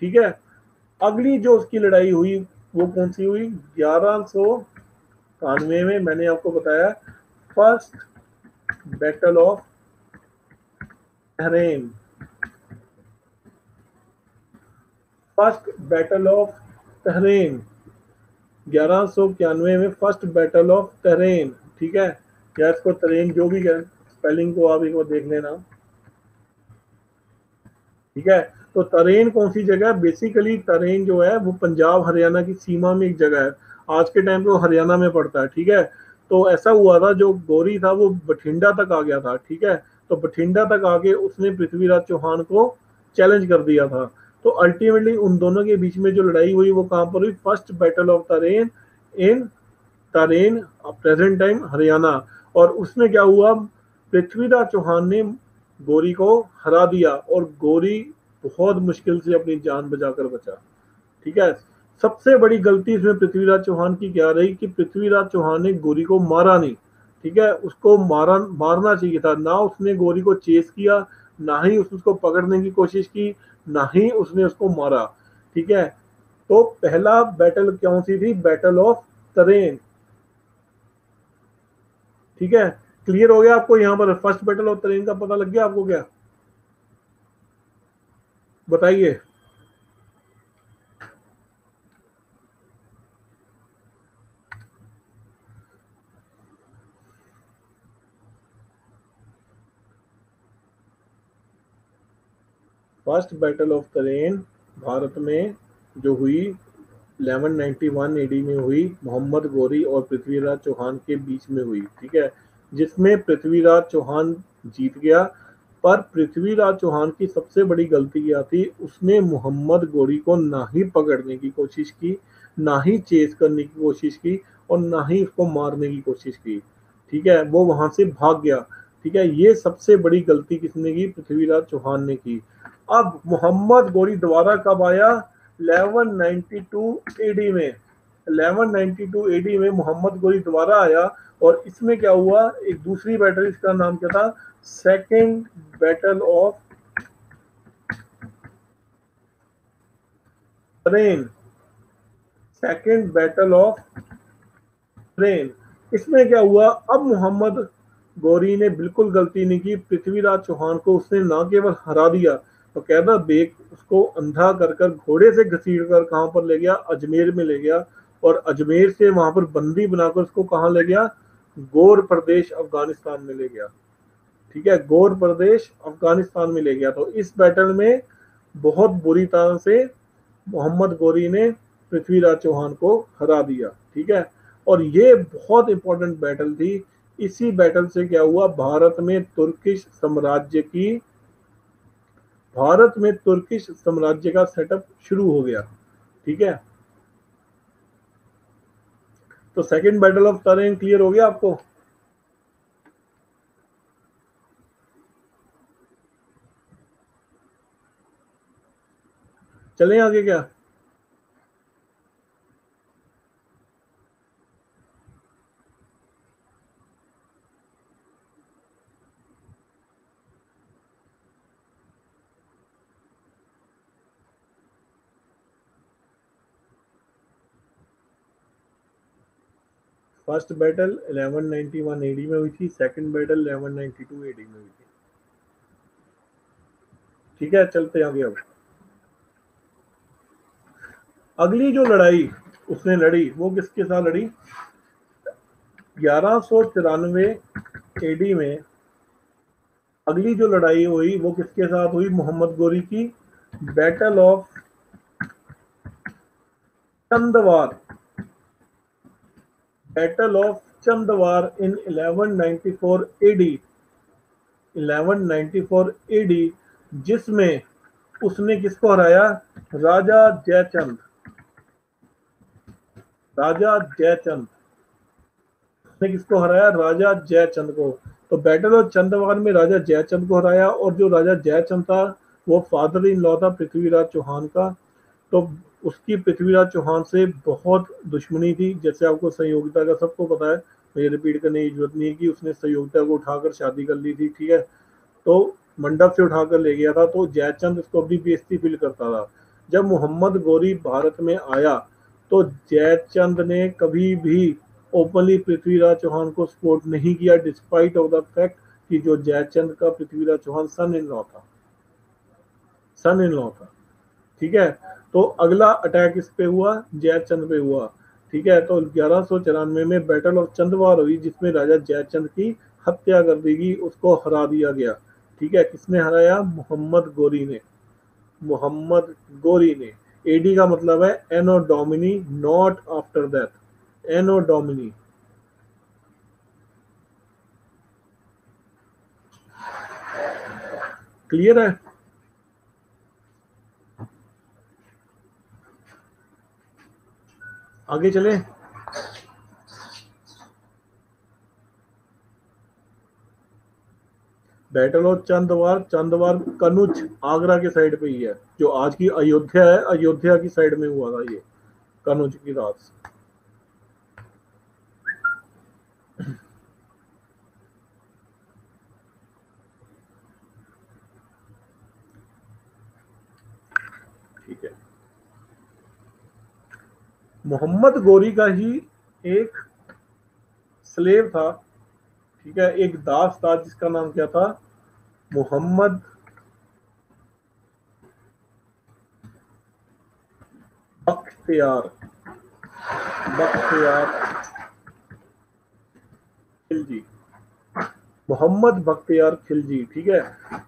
ठीक है। अगली जो उसकी लड़ाई हुई वो कौन सी हुई? 1191 में, मैंने आपको बताया, first battle of Tarain. First battle of Tarain 1191 में, फर्स्ट बैटल ऑफ तहरेन। ठीक है। या इसको तरेन जो भी कहें, स्पेलिंग को आप एक बार देख लेना। ठीक है। तो तरेन कौन सी जगह है? बेसिकली तरेन जो है वो पंजाब हरियाणा की सीमा में एक जगह है। आज के टाइम पे वो हरियाणा में पड़ता है। ठीक है। तो ऐसा हुआ था, जो गोरी था वो बठिंडा तक आ गया था। ठीक है। तो बठिंडा तक आके उसने पृथ्वीराज चौहान को चैलेंज कर दिया था। तो अल्टीमेटली उन दोनों के बीच में जो लड़ाई हुई वो कहां पर हुई? फर्स्ट बैटल ऑफ तरेन इन तरेन, प्रेजेंट टाइम हरियाणा। और उसमें क्या हुआ? पृथ्वीराज चौहान ने गोरी को हरा दिया और गोरी बहुत मुश्किल से अपनी जान बचाकर बचा। ठीक है। सबसे बड़ी गलती इसमें पृथ्वीराज चौहान की क्या रही कि पृथ्वीराज चौहान ने गोरी को मारा नहीं। ठीक है। उसको मारना चाहिए था। ना उसने गोरी को चेस किया, ना ही उसने उसको पकड़ने की कोशिश की, ना ही उसने उसको मारा। ठीक है। तो पहला बैटल कौन सी थी? बैटल ऑफ तरेन। ठीक है। क्लियर हो गया आपको? यहाँ पर फर्स्ट बैटल ऑफ तरेन का पता लग गया आपको क्या? बताइए। फर्स्ट बैटल ऑफ तरेन भारत में जो हुई 1191 एडी में हुई, मोहम्मद गोरी और पृथ्वीराज चौहान के बीच में हुई। ठीक है। जिसमें पृथ्वीराज चौहान जीत गया। पर पृथ्वीराज चौहान की सबसे बड़ी गलती क्या थी? उसने मोहम्मद गोरी को ना ही पकड़ने की कोशिश की, ना ही चेस करने की कोशिश की, और ना ही उसको मारने की कोशिश की। ठीक है। वो वहां से भाग गया। ठीक है। ये सबसे बड़ी गलती किसने की? पृथ्वीराज चौहान ने की। अब मोहम्मद गोरी दोबारा कब आया? 1192 एडी में। 1192 एडी में मोहम्मद गोरी दोबारा आया। और इसमें क्या हुआ? एक दूसरी बैटल, इसका नाम क्या था? सेकेंड बैटल ऑफ तरेन। सेकेंड बैटल ऑफ तरेन। इसमें क्या हुआ? अब मोहम्मद गौरी ने बिल्कुल गलती नहीं की। पृथ्वीराज चौहान को उसने ना केवल हरा दिया, तो कहना देख, उसको अंधा कर कर घोड़े से घसीट कर कहां पर ले गया? अजमेर में ले गया। और अजमेर से वहां पर बंदी बनाकर उसको कहां ले गया? गौर प्रदेश अफगानिस्तान में ले गया। ठीक है। गौर प्रदेश अफगानिस्तान में ले गया। तो इस बैटल में बहुत बुरी तरह से मोहम्मद गौरी ने पृथ्वीराज चौहान को हरा दिया। ठीक है। और ये बहुत इंपॉर्टेंट बैटल थी। इसी बैटल से क्या हुआ? भारत में तुर्किश साम्राज्य का सेटअप शुरू हो गया। ठीक है। तो सेकंड बैटल ऑफ तरेन क्लियर हो गया आपको? चलें आगे क्या? फर्स्ट बैटल 1191 एडी में हुई थी, सेकंड बैटल 1192 एडी में हुई थी। ठीक है, चलते आगे। अब अगली जो लड़ाई उसने लड़ी वो किसके साथ लड़ी? 1194 एडी में अगली जो लड़ाई हुई वो किसके साथ हुई? मोहम्मद गोरी की battle of Chandawar, battle of Chandawar in 1194 AD, 1194 AD, जिसमें उसने किसको हराया? राजा जयचंद, राजा जयचंद ने किसको हराया? राजा जयचंद को। तो बैटल ऑफ चंदवार में राजा जयचंद को हराया, और जो राजा जयचंद था वो फादर इन लॉ था पृथ्वीराज चौहान का। तो उसकी पृथ्वीराज चौहान से बहुत दुश्मनी थी, जैसे आपको संयोगिता का सबको पता है, तो ये रिपीट करने की जरूरत नहीं है कि उसने संयोगिता को उठाकर शादी कर ली थी। ठीक है, तो मंडप से उठाकर ले गया था, तो जयचंद इसको अपनी बेइज्जती फील करता था। जब मोहम्मद गौरी भारत में आया तो जयचंद ने कभी भी ओपनली पृथ्वीराज चौहान को सपोर्ट नहीं किया, डिस्पाइट ऑफ द फैक्ट कि जो जयचंद का पृथ्वीराज चौहान सन इन लॉ था, सन इन लॉ था। ठीक है, तो अगला अटैक इस पे हुआ, जयचंद पे हुआ। ठीक है, तो 1194 में बैटल ऑफ चंदवार हुई, जिसमें राजा जयचंद की हत्या कर दी गई, उसको हरा दिया गया। ठीक है, किसने हराया? मोहम्मद गोरी ने, मोहम्मद गोरी ने। एडी का मतलब है anno domini, not after that, anno domini. Clear है? आगे चले। बैटल ऑफ चंदवार, चंदवार कनुज आगरा के साइड पे ही है, जो आज की अयोध्या है, अयोध्या की साइड में हुआ था ये कनुज की रात। ठीक है, मोहम्मद गोरी का ही एक स्लेव था, ठीक है, एक दास था, जिसका नाम क्या था? मोहम्मद बख्तियार, बख्तियार खिलजी, मोहम्मद बख्तियार खिलजी। ठीक है,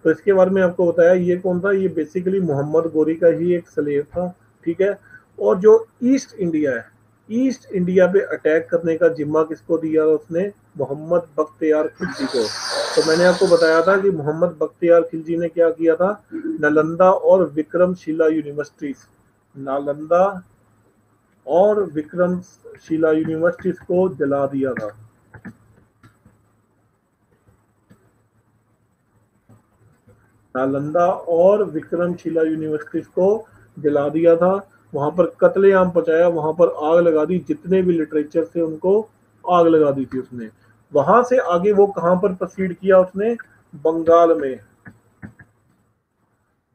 तो इसके बारे में आपको बताया ये कौन था? ये बेसिकली मोहम्मद गोरी का ही एक स्लेव था। ठीक है, और जो ईस्ट इंडिया है, ईस्ट इंडिया पे अटैक करने का जिम्मा किसको दिया उसने? मोहम्मद बख्तियार खिलजी को। तो मैंने आपको बताया था कि मोहम्मद बख्तियार खिलजी ने क्या किया था? नालंदा और विक्रमशिला यूनिवर्सिटीज, नालंदा और विक्रमशिला यूनिवर्सिटीज को जला दिया था। नालंदा और विक्रमशिला यूनिवर्सिटीज को जला दिया था, वहां पर कत्लेआम पचाया, वहां पर आग लगा दी, जितने भी लिटरेचर थे उनको आग लगा दी थी उसने। वहां से आगे वो कहां पर प्रोसीड किया उसने? बंगाल में,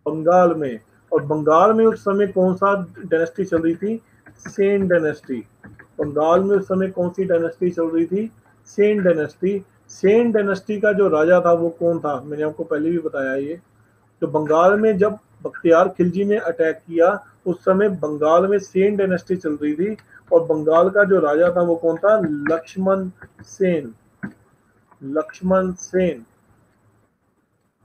बंगाल में। और बंगाल में उस समय कौन सा डायनेस्टी चल रही थी? सेन डायनेस्टी। बंगाल में उस समय कौन सी डायनेस्टी चल रही थी? सेन डायनेस्टी। सेन डायनेस्टी का जो राजा था वो कौन था? मैंने आपको पहले भी बताया ये। तो बंगाल में जब बख्तियार खिलजी ने अटैक किया, उस समय बंगाल में सेन डायनेस्टी चल रही थी, और बंगाल का जो राजा था वो कौन था? लक्ष्मण सेन, लक्ष्मण सेन।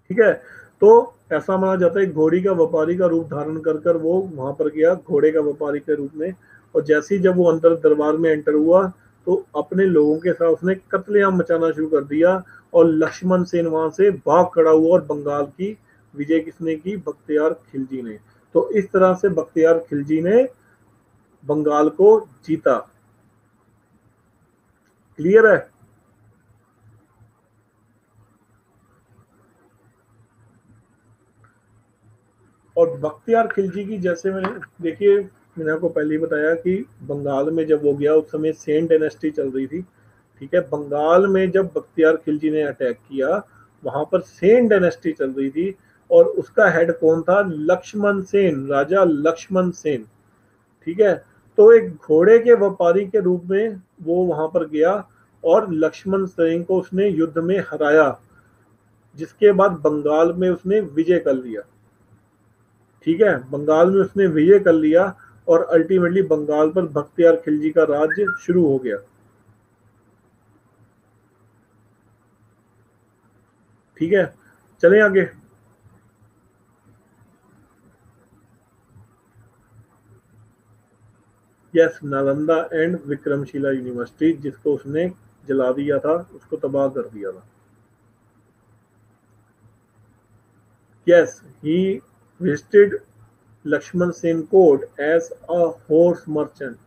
ठीक है, तो ऐसा माना जाता है घोड़ी का व्यापारी का रूप धारण कर कर वो वहां पर गया, घोड़े का व्यापारी के रूप में। और जैसे ही जब वो अंदर दरबार में एंटर हुआ, तो अपने लोगों के साथ उसने कत्लेआम मचाना शुरू कर दिया, और लक्ष्मण सेन वहां से भाग खड़ा हुआ, और बंगाल की विजय किसने की? बख्तियार खिलजी ने। तो इस तरह से बख्तियार खिलजी ने बंगाल को जीता। क्लियर है? और बख्तियार खिलजी की, जैसे मैंने, देखिए मैंने आपको पहले ही बताया कि बंगाल में जब वो गया उस समय सेन डायनेस्टी चल रही थी। ठीक है, बंगाल में जब बख्तियार खिलजी ने अटैक किया, वहां पर सेन डायनेस्टी चल रही थी, और उसका हेड कौन था? लक्ष्मण सेन, राजा लक्ष्मण सेन। ठीक है, तो एक घोड़े के व्यापारी के रूप में वो वहां पर गया, और लक्ष्मण सेन को उसने युद्ध में हराया, जिसके बाद बंगाल में उसने विजय कर लिया। ठीक है, बंगाल में उसने विजय कर लिया, और अल्टीमेटली बंगाल पर बख्तियार खिलजी का राज्य शुरू हो गया। ठीक है, चलें आगे। Yes, Nalanda and Vikramshila university, जिसको उसने जला दिया था, उसको तबाह कर दिया था। Yes, he visited Lakshman Sen court as a horse merchant.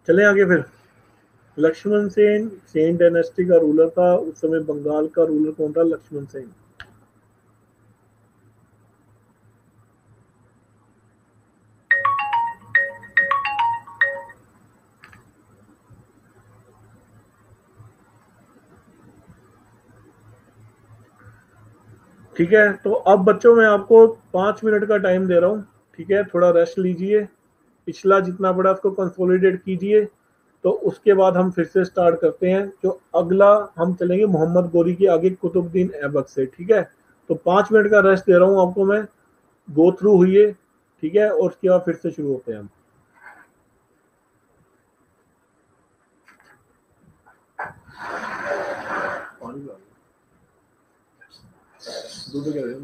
चलें आगे फिर। लक्ष्मण सेन सेन डायनेस्टी का रूलर था, उस समय बंगाल का रूलर कौन था? लक्ष्मण सेन। ठीक है, तो अब बच्चों मैं आपको 5 मिनट का टाइम दे रहा हूँ। ठीक है, थोड़ा रेस्ट लीजिए, पिछला जितना पड़ा उसको कंसोलिडेट कीजिए, तो उसके बाद हम फिर से स्टार्ट करते हैं। जो अगला हम चलेंगे मोहम्मद गोरी के आगे कुतुबुद्दीन ऐबक से। ठीक है, तो 5 मिनट का रेस्ट दे रहा हूँ आपको मैं, गो थ्रू हुई। ठीक है, और उसके बाद फिर से शुरू होते हैं हम। पानी ला लो। दूध क्या है?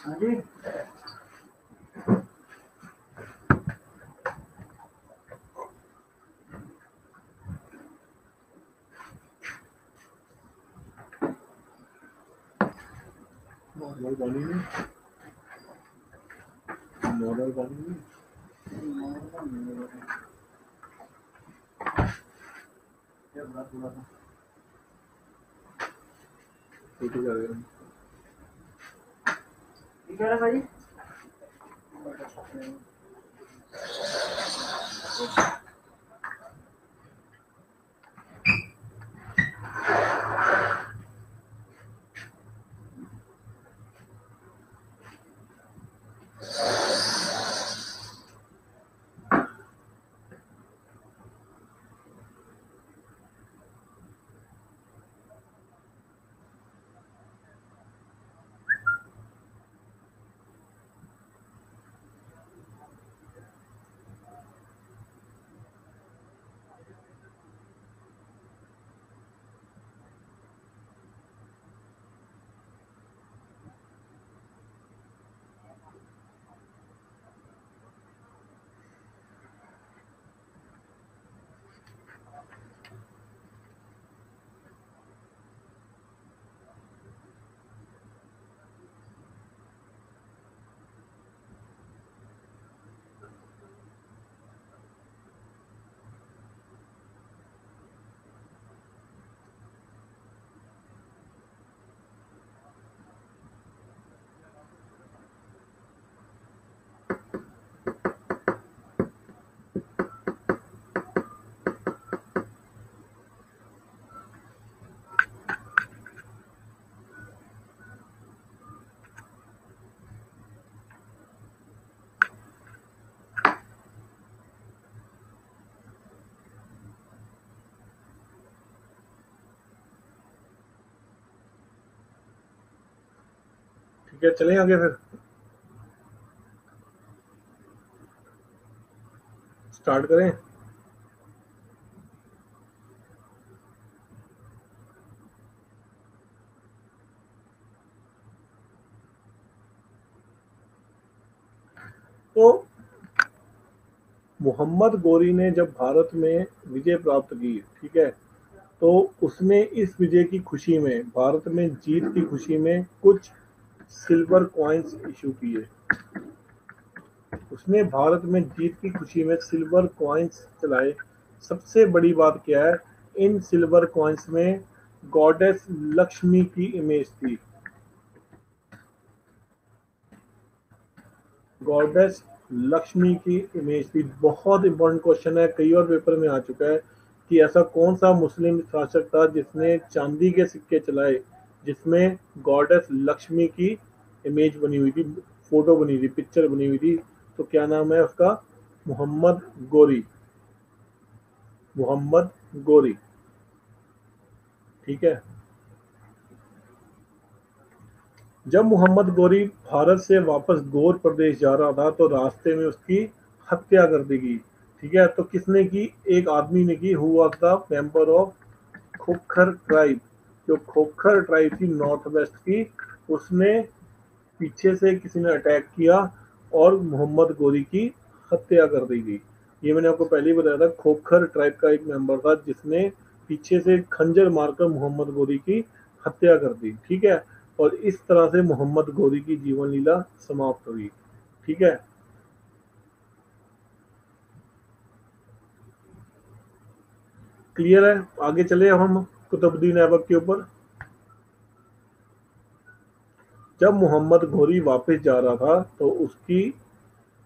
आगे नॉर्मल पानी में, नॉर्मल पानी में क्या बात हुआ था? ठीक है ठीक है भाई। ठीक है, चलें आगे फिर। स्टार्ट करें। तो मोहम्मद गोरी ने जब भारत में विजय प्राप्त की, ठीक है, तो उसने इस विजय की खुशी में, भारत में जीत की खुशी में कुछ सिल्वर कॉइन्स इशू किए। उसने भारत में जीत की खुशी में सिल्वर कॉइन्स चलाए। सबसे बड़ी बात क्या है, इन सिल्वर कॉइन्स में गॉडेस लक्ष्मी की इमेज थी। गॉडेस लक्ष्मी की इमेज थी। बहुत इंपॉर्टेंट क्वेश्चन है, कई और पेपर में आ चुका है कि ऐसा कौन सा मुस्लिम शासक था जिसने चांदी के सिक्के चलाए जिसमें गॉडेस लक्ष्मी की इमेज बनी हुई थी, फोटो बनी थी, पिक्चर बनी हुई थी। तो क्या नाम है उसका? मोहम्मद गोरी। मोहम्मद गोरी, ठीक है। जब मोहम्मद गोरी भारत से वापस गौर प्रदेश जा रहा था तो रास्ते में उसकी हत्या कर दी गई, ठीक है। तो किसने की? एक आदमी ने की, who was the member of Khokhar tribe. जो खोखर ट्राइब थी नॉर्थ वेस्ट की, उसने पीछे से किसी ने अटैक किया और मोहम्मद गोरी की हत्या कर दी गई। ये मैंने आपको पहले ही बताया था, खोखर ट्राइब का एक मेंबर था जिसने पीछे से खंजर मारकर मोहम्मद गोरी की हत्या कर दी, ठीक है। और इस तरह से मोहम्मद गोरी की जीवन लीला समाप्त हुई, ठीक है। क्लियर है? आगे चले अब हम कुतुबुद्दीन ऐबक के ऊपर। जब मोहम्मद घोरी वापस जा रहा था तो उसकी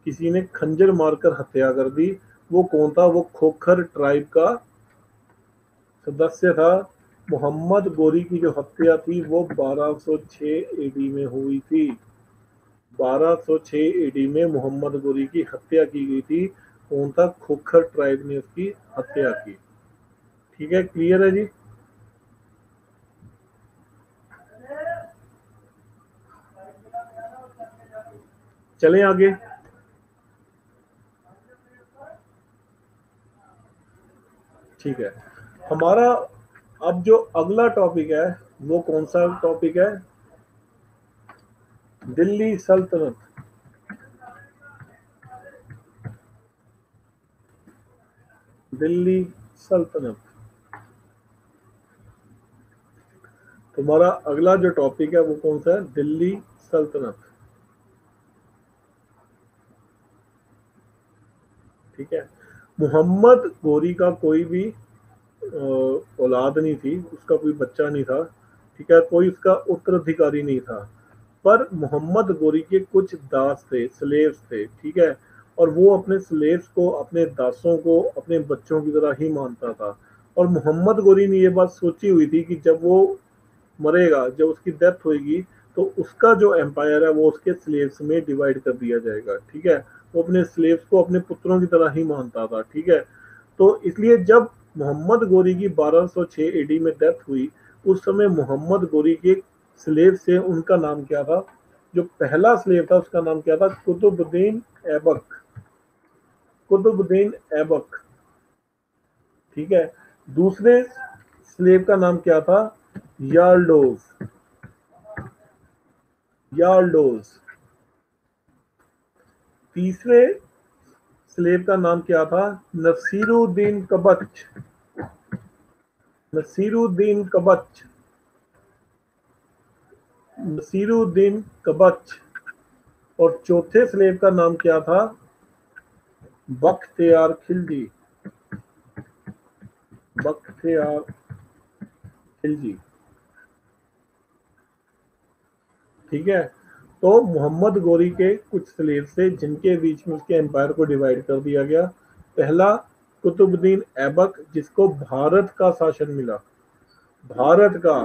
किसी ने खंजर मारकर हत्या कर दी। वो कौन था? वो खोखर ट्राइब का सदस्य था। मोहम्मद गोरी की जो हत्या थी वो 1206 एडी में हुई थी। 1206 एडी में मोहम्मद गोरी की हत्या की गई थी। कौन था? खोखर ट्राइब ने उसकी हत्या की, ठीक है। क्लियर है जी? चलें आगे। ठीक है, हमारा अब जो अगला टॉपिक है वो कौन सा टॉपिक है? दिल्ली सल्तनत। दिल्ली सल्तनत तुम्हारा अगला जो टॉपिक है वो कौन सा है? दिल्ली सल्तनत, ठीक है। मोहम्मद गोरी का कोई भी औलाद नहीं थी, उसका कोई बच्चा नहीं था, ठीक है। कोई उसका उत्तराधिकारी नहीं था। पर मोहम्मद गोरी के कुछ दास थे, स्लेव्स थे, ठीक है। और वो अपने स्लेव्स को, अपने दासों को अपने बच्चों की तरह ही मानता था। और मोहम्मद गोरी ने ये बात सोची हुई थी कि जब वो मरेगा, जब उसकी डेथ होगी, तो उसका जो एम्पायर है वो उसके स्लेव्स में डिवाइड कर दिया जाएगा, ठीक है। वो अपने स्लेव्स को अपने पुत्रों की तरह ही मानता था, ठीक है। तो इसलिए जब मोहम्मद गोरी की 1206 एडी में डेथ हुई, उस समय मोहम्मद गोरी के स्लेव से उनका नाम क्या था? जो पहला स्लेव था उसका नाम क्या था? कुतुबुद्दीन ऐबक। कुतुबुद्दीन ऐबक, ठीक है। दूसरे स्लेव का नाम क्या था? यार्डोज। यार्डोज। तीसरे स्लेव का नाम क्या था? नसीरुद्दीन कबच। नसीरुद्दीन कबच। नसीरुद्दीन कबच। और चौथे स्लेव का नाम क्या था? बख्तियार खिलजी। बख्तियार खिलजी, ठीक है। तो मोहम्मद गोरी के कुछ स्लेव थे जिनके बीच में उसके एम्पायर को डिवाइड कर दिया गया। पहला कुतुबुद्दीन ऐबक, जिसको भारत का शासन मिला। भारत का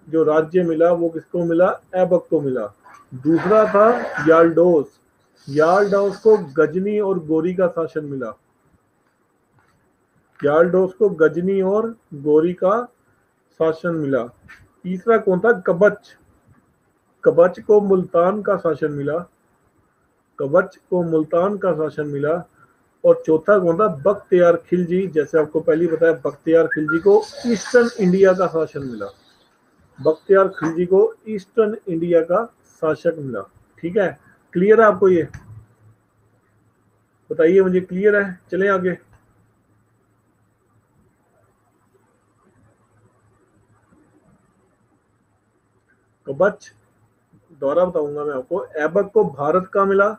जो राज्य मिला वो किसको मिला? ऐबक को मिला। दूसरा था याल्डोस। याल्डोस को गजनी और गोरी का शासन मिला। याल्डोस को गजनी और गोरी का शासन मिला। तीसरा कौन था? कबच। कबच को मुल्तान का शासन मिला। कबच को मुल्तान का शासन मिला। और चौथा कौन था? बख्तियार खिलजी। जैसे आपको पहले ही बताया, बख्तियार खिलजी को ईस्टर्न इंडिया का शासन मिला। बख्तियार खिलजी को ईस्टर्न इंडिया का शासक मिला। ठीक है, क्लियर है आपको? ये बताइए मुझे, क्लियर है? चलें आगे। कबच दोबारा बताऊंगा मैं आपको। ऐबक को भारत का मिला,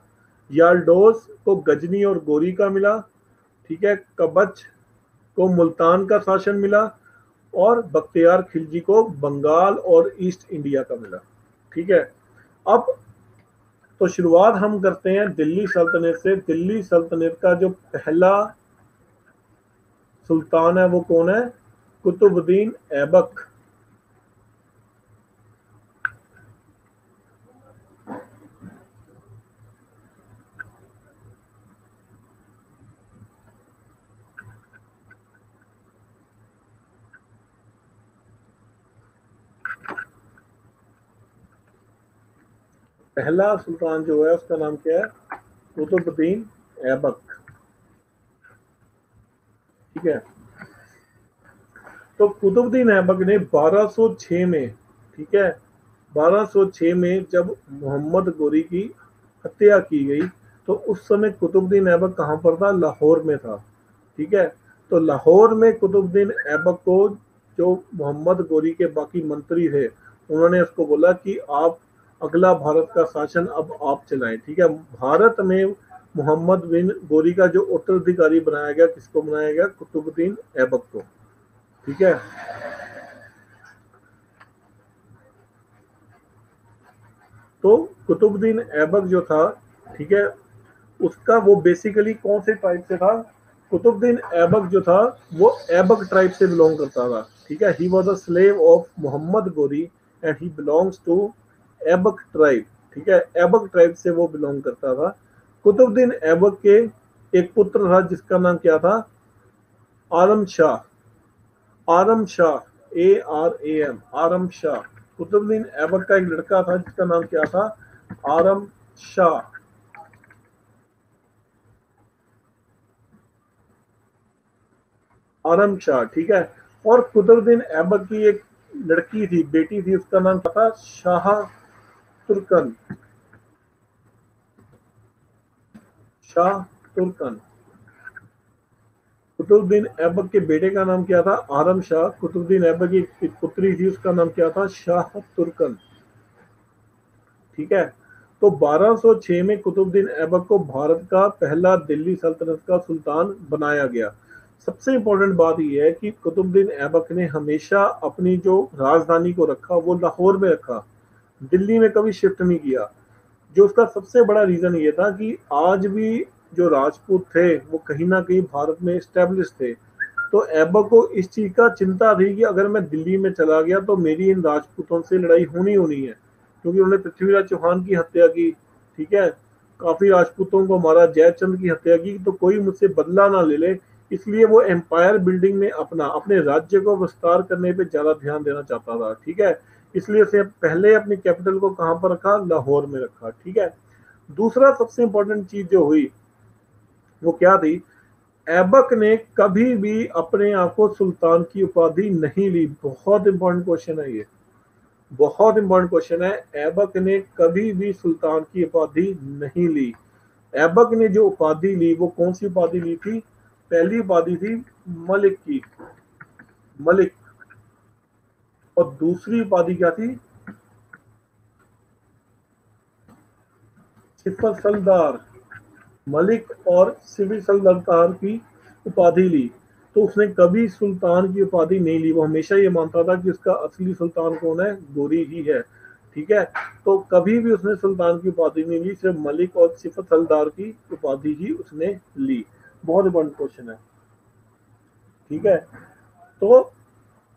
याल्डोस को गजनी और गोरी का मिला, ठीक है, कबच को मुल्तान का शासन मिला, और बख्तियार खिलजी को बंगाल और ईस्ट इंडिया का मिला। ठीक है, अब तो शुरुआत हम करते हैं दिल्ली सल्तनत से। दिल्ली सल्तनत का जो पहला सुल्तान है वो कौन है? कुतुबुद्दीन ऐबक। पहला सुल्तान जो है उसका नाम क्या है? कुतुबुद्दीन ऐबक। ठीक है, तो कुतुबुद्दीन ऐबक ने 1206 में, ठीक है, 1206 में जब मोहम्मद गोरी की हत्या की गई, तो उस समय कुतुबुद्दीन ऐबक कहाँ पर था? लाहौर में था। ठीक है, तो लाहौर में कुतुबुद्दीन ऐबक को जो मोहम्मद गोरी के बाकी मंत्री थे, उन्होंने उसको बोला कि आप अगला भारत का शासन अब आप चलाएं। ठीक है, भारत में मोहम्मद बिन गोरी का जो उत्तराधिकारी बनाया गया, किसको बनाया गया? कुतुबुद्दीन ऐबक को। ठीक है, तो कुतुबुद्दीन ऐबक जो था, ठीक है, उसका वो बेसिकली कौन से ट्राइब से था? कुतुबुद्दीन ऐबक जो था वो ऐबक ट्राइब से बिलोंग करता था। ठीक है, he was a slave of Mohammad Ghori and he belongs to Aibak tribe. ठीक है, ऐबक ट्राइब से वो बिलोंग करता था। कुतुबुद्दीन ऐबक के एक पुत्र था जिसका नाम क्या था? आलम शाह। आरम शाह, ARAM, आरम शाह। कुतुबुद्दीन ऐबक का एक लड़का था जिसका नाम क्या था? आरम शाह। आरम शाह, ठीक है। और कुतुबुद्दीन ऐबक की एक लड़की थी, बेटी थी, उसका नाम क्या था? शाह तुर्कन। शाह तुर्कन। कुतुबुद्दीन ऐबक के बेटे का नाम क्या था? आरम शाह। कुतुबुद्दीन ऐबक की एक पुत्री थी, उसका नाम क्या था? शाह तुर्कन। ठीक है, तो 1206 में कुतुबुद्दीन ऐबक को भारत का पहला दिल्ली सल्तनत का सुल्तान बनाया गया। सबसे इंपॉर्टेंट बात यह है कि कुतुबुद्दीन ऐबक ने हमेशा अपनी जो राजधानी को रखा वो लाहौर में रखा, दिल्ली में कभी शिफ्ट नहीं किया। जो उसका सबसे बड़ा रीजन ये था कि आज भी जो राजपूत थे वो कहीं ना कहीं भारत में स्टेब्लिश थे। तो ऐबक को इस चीज का चिंता थी कि अगर मैं दिल्ली में चला गया तो मेरी इन राजपूतों से लड़ाई होनी होनी है, क्योंकि उन्होंने पृथ्वीराज चौहान की हत्या की। ठीक है, काफी राजपूतों को मारा, जयचंद की हत्या की, तो कोई मुझसे बदला ना ले ले। इसलिए वो एम्पायर बिल्डिंग में अपने राज्य को विस्तार करने पे ज्यादा ध्यान देना चाहता था। ठीक है, इसलिए उसे पहले अपनी कैपिटल को कहां पर रखा? लाहौर में रखा। ठीक है, दूसरा सबसे इंपॉर्टेंट चीज जो हुई वो क्या थी? ऐबक ने कभी भी अपने आप को सुल्तान की उपाधि नहीं ली। बहुत इंपॉर्टेंट क्वेश्चन है ये, बहुत इंपॉर्टेंट क्वेश्चन है। ऐबक ने कभी भी सुल्तान की उपाधि नहीं ली। ऐबक ने जो उपाधि ली वो कौन सी उपाधि ली थी? पहली उपाधि थी मलिक की, मलिक। और दूसरी उपाधि क्या थी? सिपहसलदार। मलिक और सिविल सल्तनत की उपाधि ली। तो उसने कभी सुल्तान की उपाधि नहीं ली। वो हमेशा ये मानता था कि उसका असली सुल्तान कौन है? गोरी ही है। ठीक है, तो कभी भी उसने सुल्तान की उपाधि नहीं ली, सिर्फ मलिक और सिफत सल्दार की उपाधि ही उसने ली। बहुत इंपॉर्टेंट क्वेश्चन है। ठीक है, तो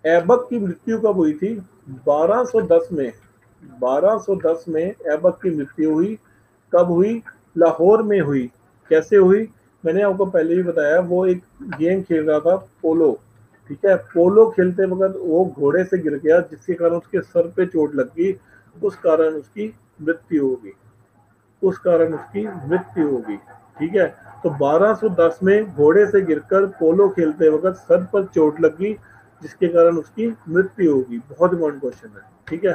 ऐबक की मृत्यु कब हुई थी? 1210 में। 1210 में ऐबक की मृत्यु हुई। कब हुई? लाहौर में हुई। कैसे हुई? मैंने आपको पहले ही बताया, वो एक गेम खेल रहा था, पोलो। ठीक है, पोलो खेलते वक्त वो घोड़े से गिर गया, जिसके कारण उसके सर पे चोट लग गई। उस कारण उसकी मृत्यु होगी। उस कारण उसकी मृत्यु होगी। ठीक है, तो 1210 में घोड़े से गिरकर पोलो खेलते वक्त सर पर चोट लगी, जिसके कारण उसकी मृत्यु होगी। बहुत इंपॉर्टेंट क्वेश्चन है, ठीक है।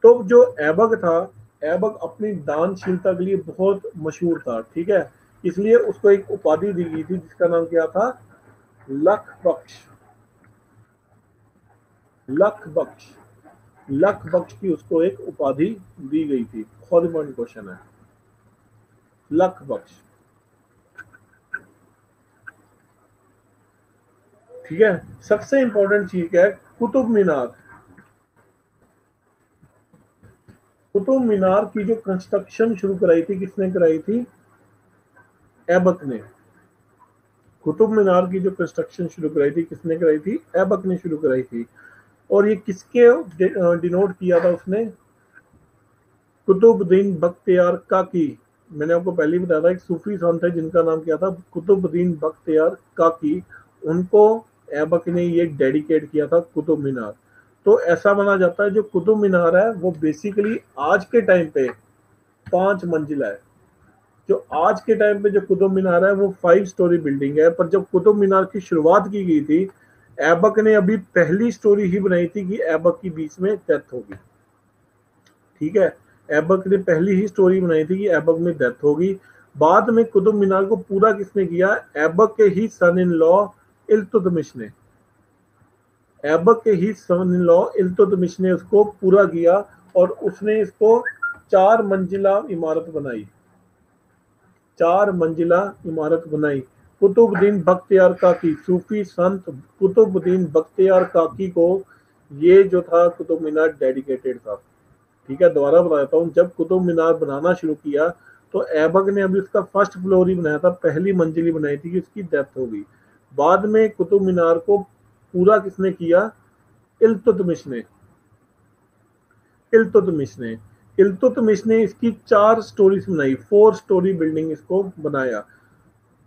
तो जो ऐबक था, ऐबक अपनी दानशीलता के लिए बहुत मशहूर था, ठीक है। इसलिए उसको एक उपाधि दी गई थी जिसका नाम क्या था, लख बख्श। लख बख्श, लख बख्श की उसको एक उपाधि दी गई थी। बहुत इंपॉर्टेंट क्वेश्चन है, लख बख्श, ठीक है। सबसे इंपॉर्टेंट चीज क्या है, कुतुब मीनार। कुतुब मीनार की जो कंस्ट्रक्शन शुरू कराई थी, किसने कराई थी, ऐबक ने। कुतुब मीनार की जो कंस्ट्रक्शन शुरू कराई थी, किसने कराई थी, ऐबक ने शुरू कराई थी। और ये किसके डिनोट किया था उसने, कुतुबुद्दीन बख्तियार काकी। मैंने आपको पहले ही बताया था, एक सूफी संत है जिनका नाम क्या था, कुतुबुद्दीन बख्तियार काकी। उनको ऐबक ने ये डेडिकेट किया था कुतुब मीनार। तो ऐसा माना जाता है जो कुतुब मीनार है वो बेसिकली आज के टाइम पे 5 मंजिला है। जो आज के टाइम पे जो कुतुब मीनार है वो 5 स्टोरी बिल्डिंग है, पर जब कुतुब मीनार की शुरुआत की गई थी, ऐबक ने अभी पहली स्टोरी ही बनाई थी कि ऐबक की बीच में डेथ होगी, ठीक है। ऐबक ने पहली ही स्टोरी बनाई थी कि ऐबक में डेथ होगी। बाद में कुतुब मीनार को पूरा किसने किया, ऐबक के ही सन इन लॉ इल्तुतमिश ने। ऐबक के ही सन इन लॉ इल्तुतमिश ने उसको पूरा किया और उसने इसको 4 मंजिला इमारत बनाई, 4 मंजिला इमारत बनाई। कुतुबुद्दीन बख्तियार काकी, सूफी संत कुतुबुद्दीन बख्तियार काकी को ये जो था कुतुब मीनार डेडिकेटेड था, ठीक है। दोबारा बताता हूँ, जब कुतुब मीनार बनाना शुरू किया तो ऐबक ने अभी उसका फर्स्ट फ्लोर ही बनाया था, पहली मंजिल ही बनाई थी कि उसकी डेथ हो गई। बाद में कुतुब मीनार को पूरा किसने किया, इल्तुतमिश ने। इल्तुतमिश ने इल्तुतमिश ने इसकी 4 स्टोरीज बनाई, 4 स्टोरी बिल्डिंग इसको बनाया।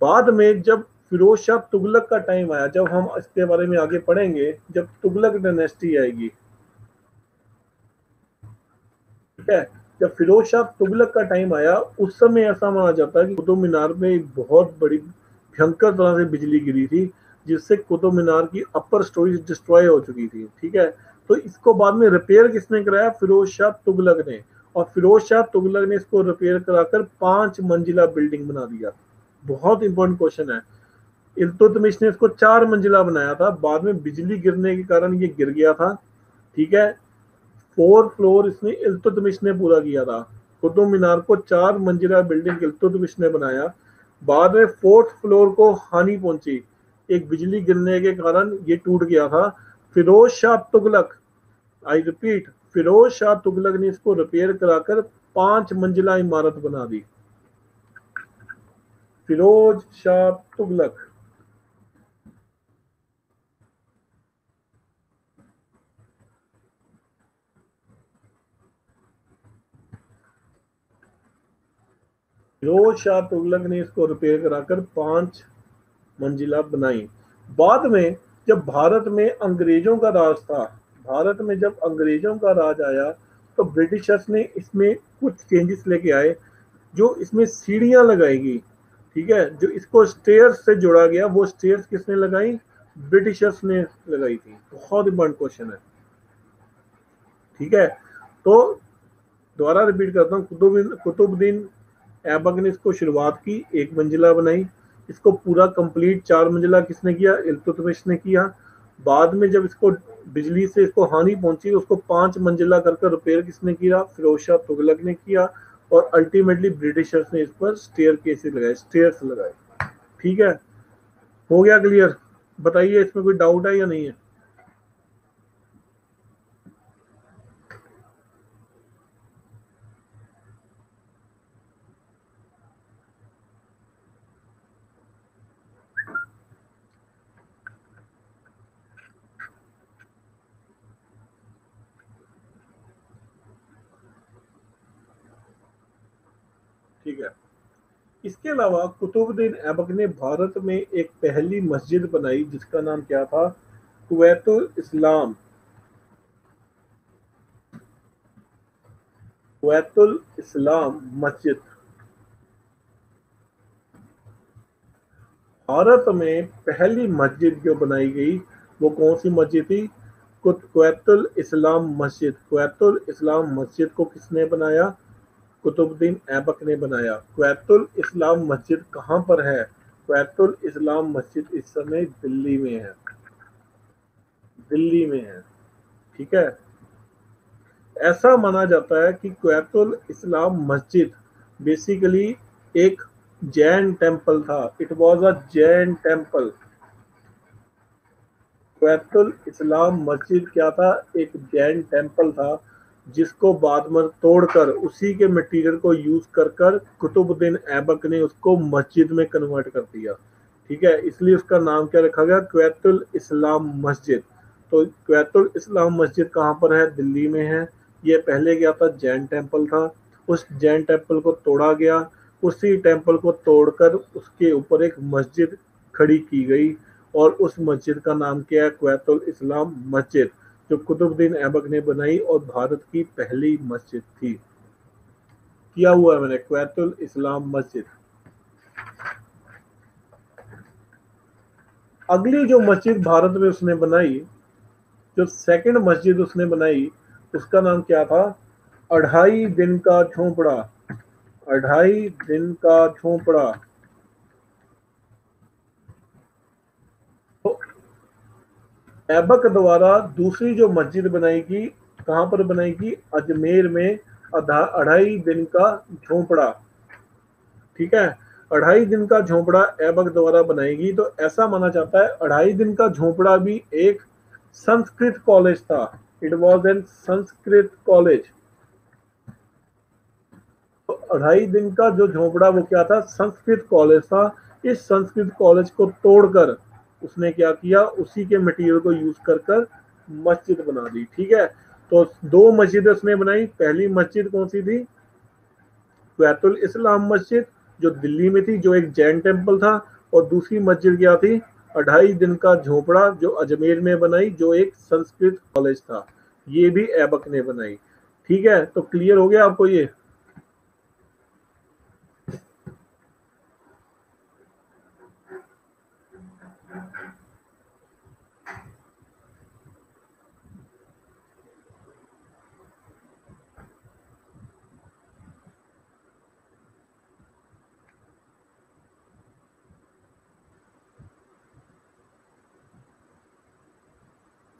बाद में जब फिरोज शाह तुगलक का टाइम आया, जब हम इसके बारे में आगे पढ़ेंगे, जब तुगलक डायनेस्टी आएगी, ठीक है। जब फिरोज शाह तुगलक का टाइम आया, उस समय ऐसा माना जाता है कि कुतुब मीनार में एक बहुत बड़ी भयंकर तरह से बिजली गिरी थी, जिससे कुतुब मीनार की अपर स्टोरी डिस्ट्रॉय हो चुकी थी, ठीक है। तो इसको बाद में रिपेयर किसने कराया, फिरोज शाह तुगलक ने। और फिरोज शाह तुगलक ने इसको रिपेयर कराकर 5 मंजिला बिल्डिंग बना दिया। बहुत इंपॉर्टेंट क्वेश्चन है। इल्तुतमिश ने इसको 4 मंजिला बनाया था, बाद में बिजली गिरने के कारण ये गिर गया था, ठीक है। 4 फ्लोर इसने इल्तुतमिश ने पूरा किया था। कुतुब मीनार को 4 मंजिला बिल्डिंग इल्तुतमिश ने बनाया। बाद में 4th फ्लोर को हानि पहुंची, एक बिजली गिरने के कारण ये टूट गया था। फिरोज शाह तुगलक, आई रिपीट, फिरोज शाह तुगलक ने इसको रिपेयर कराकर 5 मंजिला इमारत बना दी। फिरोज शाह तुगलक, फिरोज शाह तुगलक ने इसको रिपेयर कराकर 5 मंजिला बनाई। बाद में जब भारत में अंग्रेजों का राज था, भारत में जब अंग्रेजों का राज आया, तो ब्रिटिशर्स ने इसमें कुछ चेंजेस लेके आए। जो इसमें सीढ़ियां लगाएगी, ठीक है, जो इसको स्टेयर्स से जोड़ा गया, वो स्टेयर्स किसने लगाई, ब्रिटिशर्स ने लगाई थी। बहुत इंपॉर्टेंट क्वेश्चन है, ठीक है। तो दोबारा रिपीट करता हूँ, कुतुबुद्दीन ऐबक ने इसको शुरुआत की, 1 मंजिला बनाई। इसको पूरा कंप्लीट 4 मंजिला किसने किया, इल्तुतमिश ने किया। बाद में जब इसको बिजली से इसको हानि पहुंची, उसको 5 मंजिला करके रिपेयर किसने किया, फिरोज शाह तुगलक ने किया। और अल्टीमेटली ब्रिटिशर्स ने इस पर स्टेयर केसेस लगाए, स्टेयर्स लगाए, ठीक है। हो गया क्लियर, बताइए इसमें कोई डाउट है या नहीं है। ठीक है। इसके अलावा कुतुबुद्दीन ऐबक ने भारत में एक पहली मस्जिद बनाई जिसका नाम क्या था, कुवैतुल इस्लाम। कुवैतुल इस्लाम मस्जिद, भारत में पहली मस्जिद जो बनाई गई वो कौन सी मस्जिद थी? कुतुबुल इस्लाम मस्जिद। कुतुबुल इस्लाम मस्जिद को किसने बनाया? कुतुबुद्दीन ऐबक ने बनाया। कुतुबुल इस्लाम मस्जिद कहाँ पर है? कुतुबुल इस्लाम मस्जिद इस समय दिल्ली में है। दिल्ली में है। ठीक है। ऐसा माना जाता है कि कुतुबुल इस्लाम मस्जिद बेसिकली एक जैन टेम्पल था। It was a Jain temple. Qutubul Islam Masjid क्या था? एक जैन टेम्पल था, जिसको बाद में तोड़कर उसी के मटेरियल को यूज कर कर कुतुबुद्दीन ऐबक ने उसको मस्जिद में कन्वर्ट कर दिया। ठीक है, इसलिए उसका नाम क्या रखा गया? कुतुबुल इस्लाम मस्जिद। तो कुतुबुल इस्लाम मस्जिद कहाँ पर है? दिल्ली में है। ये पहले क्या था? जैन टेम्पल था। उस जैन टेम्पल को तोड़ा गया। उसी टेम्पल को तोड़कर उसके ऊपर एक मस्जिद खड़ी की गई, और उस मस्जिद का नाम क्या है? कुतुबुल इस्लाम मस्जिद, जो कुतुबुद्दीन ऐबक ने बनाई और भारत की पहली मस्जिद थी। किया हुआ है मैंने, कुतुबुल इस्लाम मस्जिद। अगली जो मस्जिद भारत में उसने बनाई, जो सेकंड मस्जिद उसने बनाई, उसका नाम क्या था? अढ़ाई दिन का झोंपड़ा। अढ़ाई दिन का झोंपड़ा। तो ऐबक द्वारा दूसरी जो मस्जिद बनाएगी, कहां पर बनाएगी? अजमेर में। अढ़ाई दिन का झोंपड़ा। ठीक है। अढ़ाई दिन का झोंपड़ा ऐबक द्वारा बनाएगी। तो ऐसा माना जाता है अढ़ाई दिन का झोंपड़ा भी एक संस्कृत कॉलेज था। It was an Sanskrit college. तो अढ़ाई दिन का जो झोंपड़ा वो क्या था? संस्कृत कॉलेज था। इस संस्कृत कॉलेज को तोड़कर उसने क्या किया? उसी के मटेरियल को यूज कर कर मस्जिद बना दी। ठीक है। तो दो मस्जिदें उसने बनाई। पहली मस्जिद कौन सी थी? कुतुबुल इस्लाम मस्जिद, जो दिल्ली में थी, जो एक जैन टेम्पल था। और दूसरी मस्जिद क्या थी? अढ़ाई दिन का झोपड़ा, जो अजमेर में बनाई, जो एक संस्कृत कॉलेज था। ये भी ऐबक ने बनाई। ठीक है, तो क्लियर हो गया आपको ये?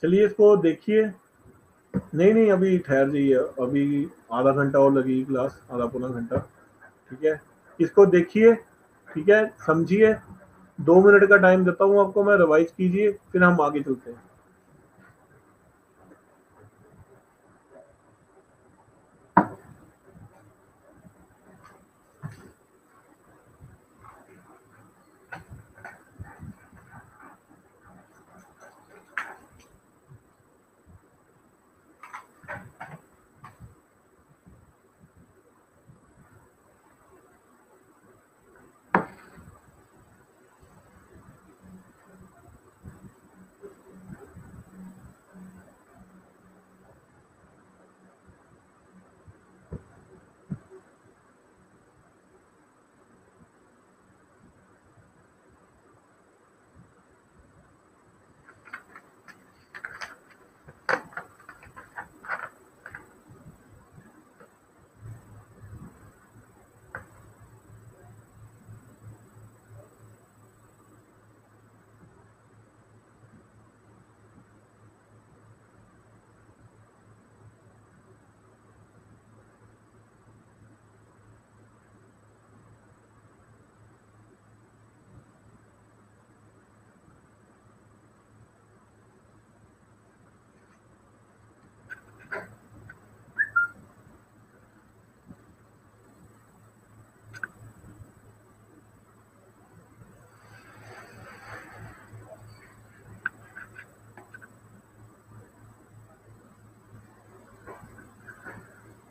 चलिए इसको देखिए। नहीं नहीं, अभी ठहर जाइए। अभी आधा घंटा और लगेगी क्लास, आधा पौना घंटा। ठीक है, इसको देखिए। ठीक है, समझिए। 2 मिनट का टाइम देता हूँ आपको मैं, रिवाइज कीजिए, फिर हम आगे चलते हैं।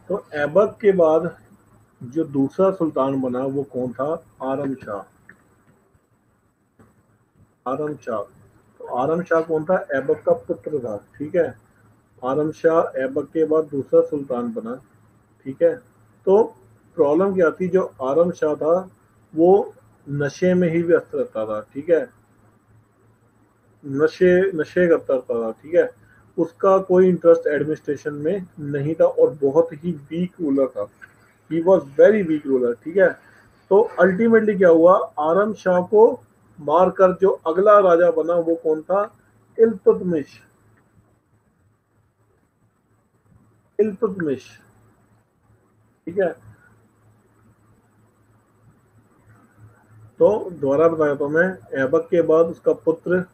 तो ऐबक के बाद जो दूसरा सुल्तान बना वो कौन था? आरम शाह। आरम शाह। तो आरम शाह कौन था? ऐबक का पुत्र था। ठीक है। आरम शाह ऐबक के बाद दूसरा सुल्तान बना। ठीक है। तो प्रॉब्लम क्या थी? जो आरम शाह था वो नशे में ही व्यस्त रहता था, ठीक है, नशे नशे करता था, ठीक है। उसका कोई इंटरेस्ट एडमिनिस्ट्रेशन में नहीं था और बहुत ही वीक रूलर था, he was very weak ruler, ठीक है। तो अल्टीमेटली क्या हुआ, आरम शाह को मारकर जो अगला राजा बना वो कौन था, इल्तुतमिश, इल्तुतमिश, ठीक है। तो दोबारा बताया तो मैं, ऐबक के बाद उसका पुत्र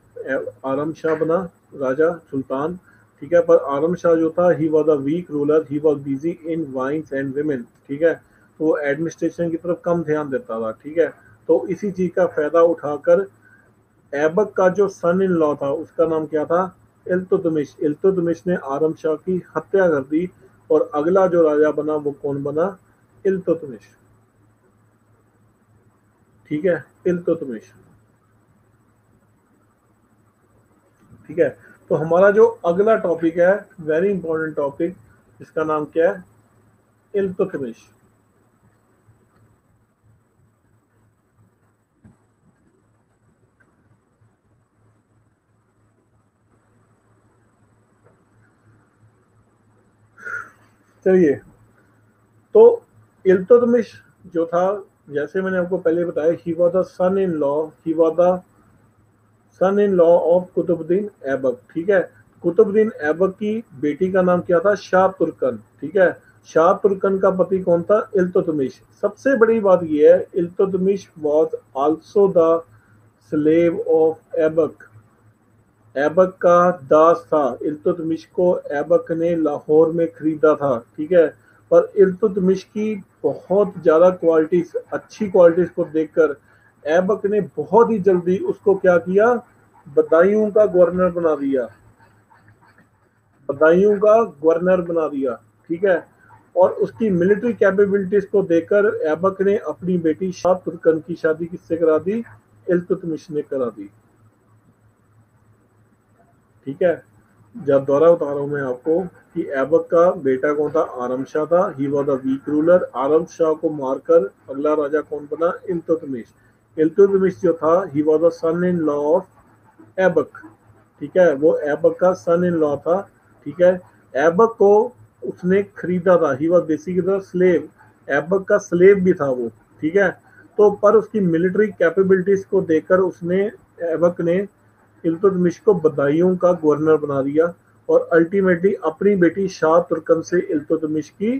आरम शाह बना राजा सुल्तान, ठीक है। पर आरम शाह जो था, he was a weak ruler, he was busy in wines and women, ठीक है। तो वो एडमिनिस्ट्रेशन की तरफ कम ध्यान देता था, ठीक है। तो इसी चीज का फायदा उठाकर ऐबक का जो सन इन लॉ था उसका नाम क्या था, इल्तुतमिश, इल्तुतमिश ने आरम शाह की हत्या कर दी और अगला जो राजा बना वो कौन बना, इल्तुतमिश, ठीक है, इल्तुतमिश, ठीक है। तो हमारा जो अगला टॉपिक है, वेरी इंपॉर्टेंट टॉपिक, इसका नाम क्या है, इल्तुतमिश। चलिए, तो इल्तुतमिश जो था, जैसे मैंने आपको पहले बताया, he was the son in law, he was the son in law of Qutubuddin Aibak, ठीक है। कुतुबुद्दीन ऐबक की बेटी का नाम क्या था, शाह तुर्कन, ठीक है। शाह तुर्कन का पति कौन था, इल्तुतमिश। सबसे बड़ी बात यह है, Iltutmish was also the slave of Aibak, Aibak का दास था। इल्तुतमिश को ऐबक ने लाहौर में खरीदा था, ठीक है। पर इल्तुतमिश की बहुत ज्यादा क्वालिटीज, अच्छी क्वालिटीज को देखकर ऐबक ने बहुत ही जल्दी उसको क्या किया, बदायूं का गवर्नर बना दिया, बदायूं का गवर्नर बना दिया, ठीक है। और उसकी मिलिट्री कैपेबिलिटीज को देखकर ऐबक ने अपनी बेटी शाह तुर्कन की शादी किससे करा दी, इल्तुतमिश ने करा दी, ठीक है। जब दोहरा बता रहा हूं मैं आपको कि ऐबक का बेटा कौन था, आरम शाह था, he was a weak ruler. Aram Shah को मारकर अगला राजा कौन बना, इल्तुतमिश। इल्तुतमिश जो था, he was a son in law of Aibak, ठीक है, वो ऐबक का सन इन लॉ था, ठीक है। ऐबक को उसने खरीदा था, he was basically slave, Aibak का स्लेव भी था वो, ठीक है। तो पर उसकी मिलिट्री कैपेबिलिटीज को देखकर उसने, ऐबक ने इल्तुतमिश को बदायूं का गवर्नर बना दिया और अल्टीमेटली अपनी बेटी शाह तुर्कन से इल्तुतमिश की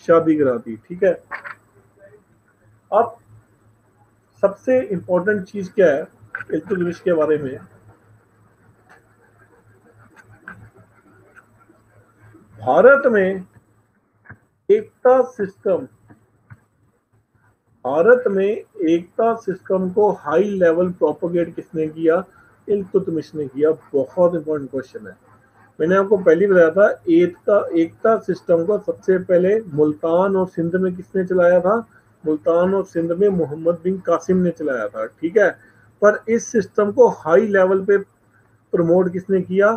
शादी करा दी, ठीक है। अब सबसे इंपॉर्टेंट चीज क्या है इल्तुतमिश के बारे में, भारत में एकता सिस्टम, भारत में एकता सिस्टम को हाई लेवल प्रोपोगेट किसने किया, इल्तुतमिश ने किया। बहुत इंपॉर्टेंट क्वेश्चन है। मैंने आपको पहले बताया था, एकता एकता सिस्टम को सबसे पहले मुल्तान और सिंध में किसने चलाया था, मुल्तान और सिंध में मोहम्मद बिन कासिम ने चलाया था, ठीक है। पर इस सिस्टम को हाई लेवल पे प्रमोट किसने किया,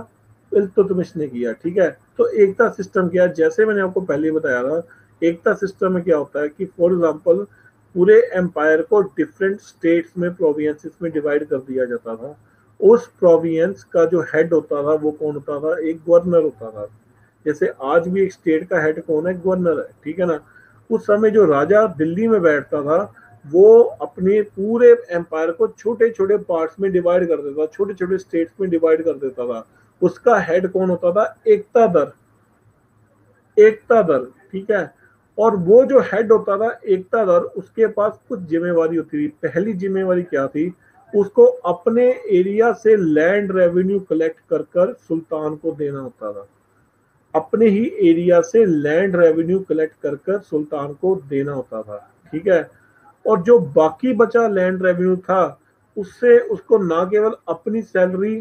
इल्तुतमिश ने किया, ठीक है। तो एकता सिस्टम क्या है, जैसे मैंने आपको पहले बताया था, एकता सिस्टम में क्या होता है कि फॉर एग्जांपल पूरे एम्पायर को डिफरेंट स्टेट्स में, प्रोविंसेस में डिवाइड कर दिया जाता था। उस प्रोविंस का जो हेड होता था वो कौन होता था, एक गवर्नर होता था। जैसे आज भी एक स्टेट का हेड कौन है, गवर्नर है, ठीक है ना। उस समय जो राजा दिल्ली में बैठता था वो अपने पूरे एम्पायर को छोटे छोटे पार्ट्स में डिवाइड कर देता था, छोटे छोटे स्टेट्स में डिवाइड कर देता था। उसका हेड कौन होता था, एकता दर, एकता दर, ठीक है। और वो जो हेड होता था एकता दर, उसके पास कुछ जिम्मेवारी होती थी। पहली जिम्मेवारी क्या थी, उसको अपने एरिया से लैंड रेवेन्यू कलेक्ट कर कर सुल्तान को देना होता था, अपने ही एरिया से लैंड रेवेन्यू कलेक्ट कर कर सुल्तान को देना होता था, ठीक है। और जो बाकी बचा लैंड रेवेन्यू था, उससे उसको ना केवल अपनी सैलरी,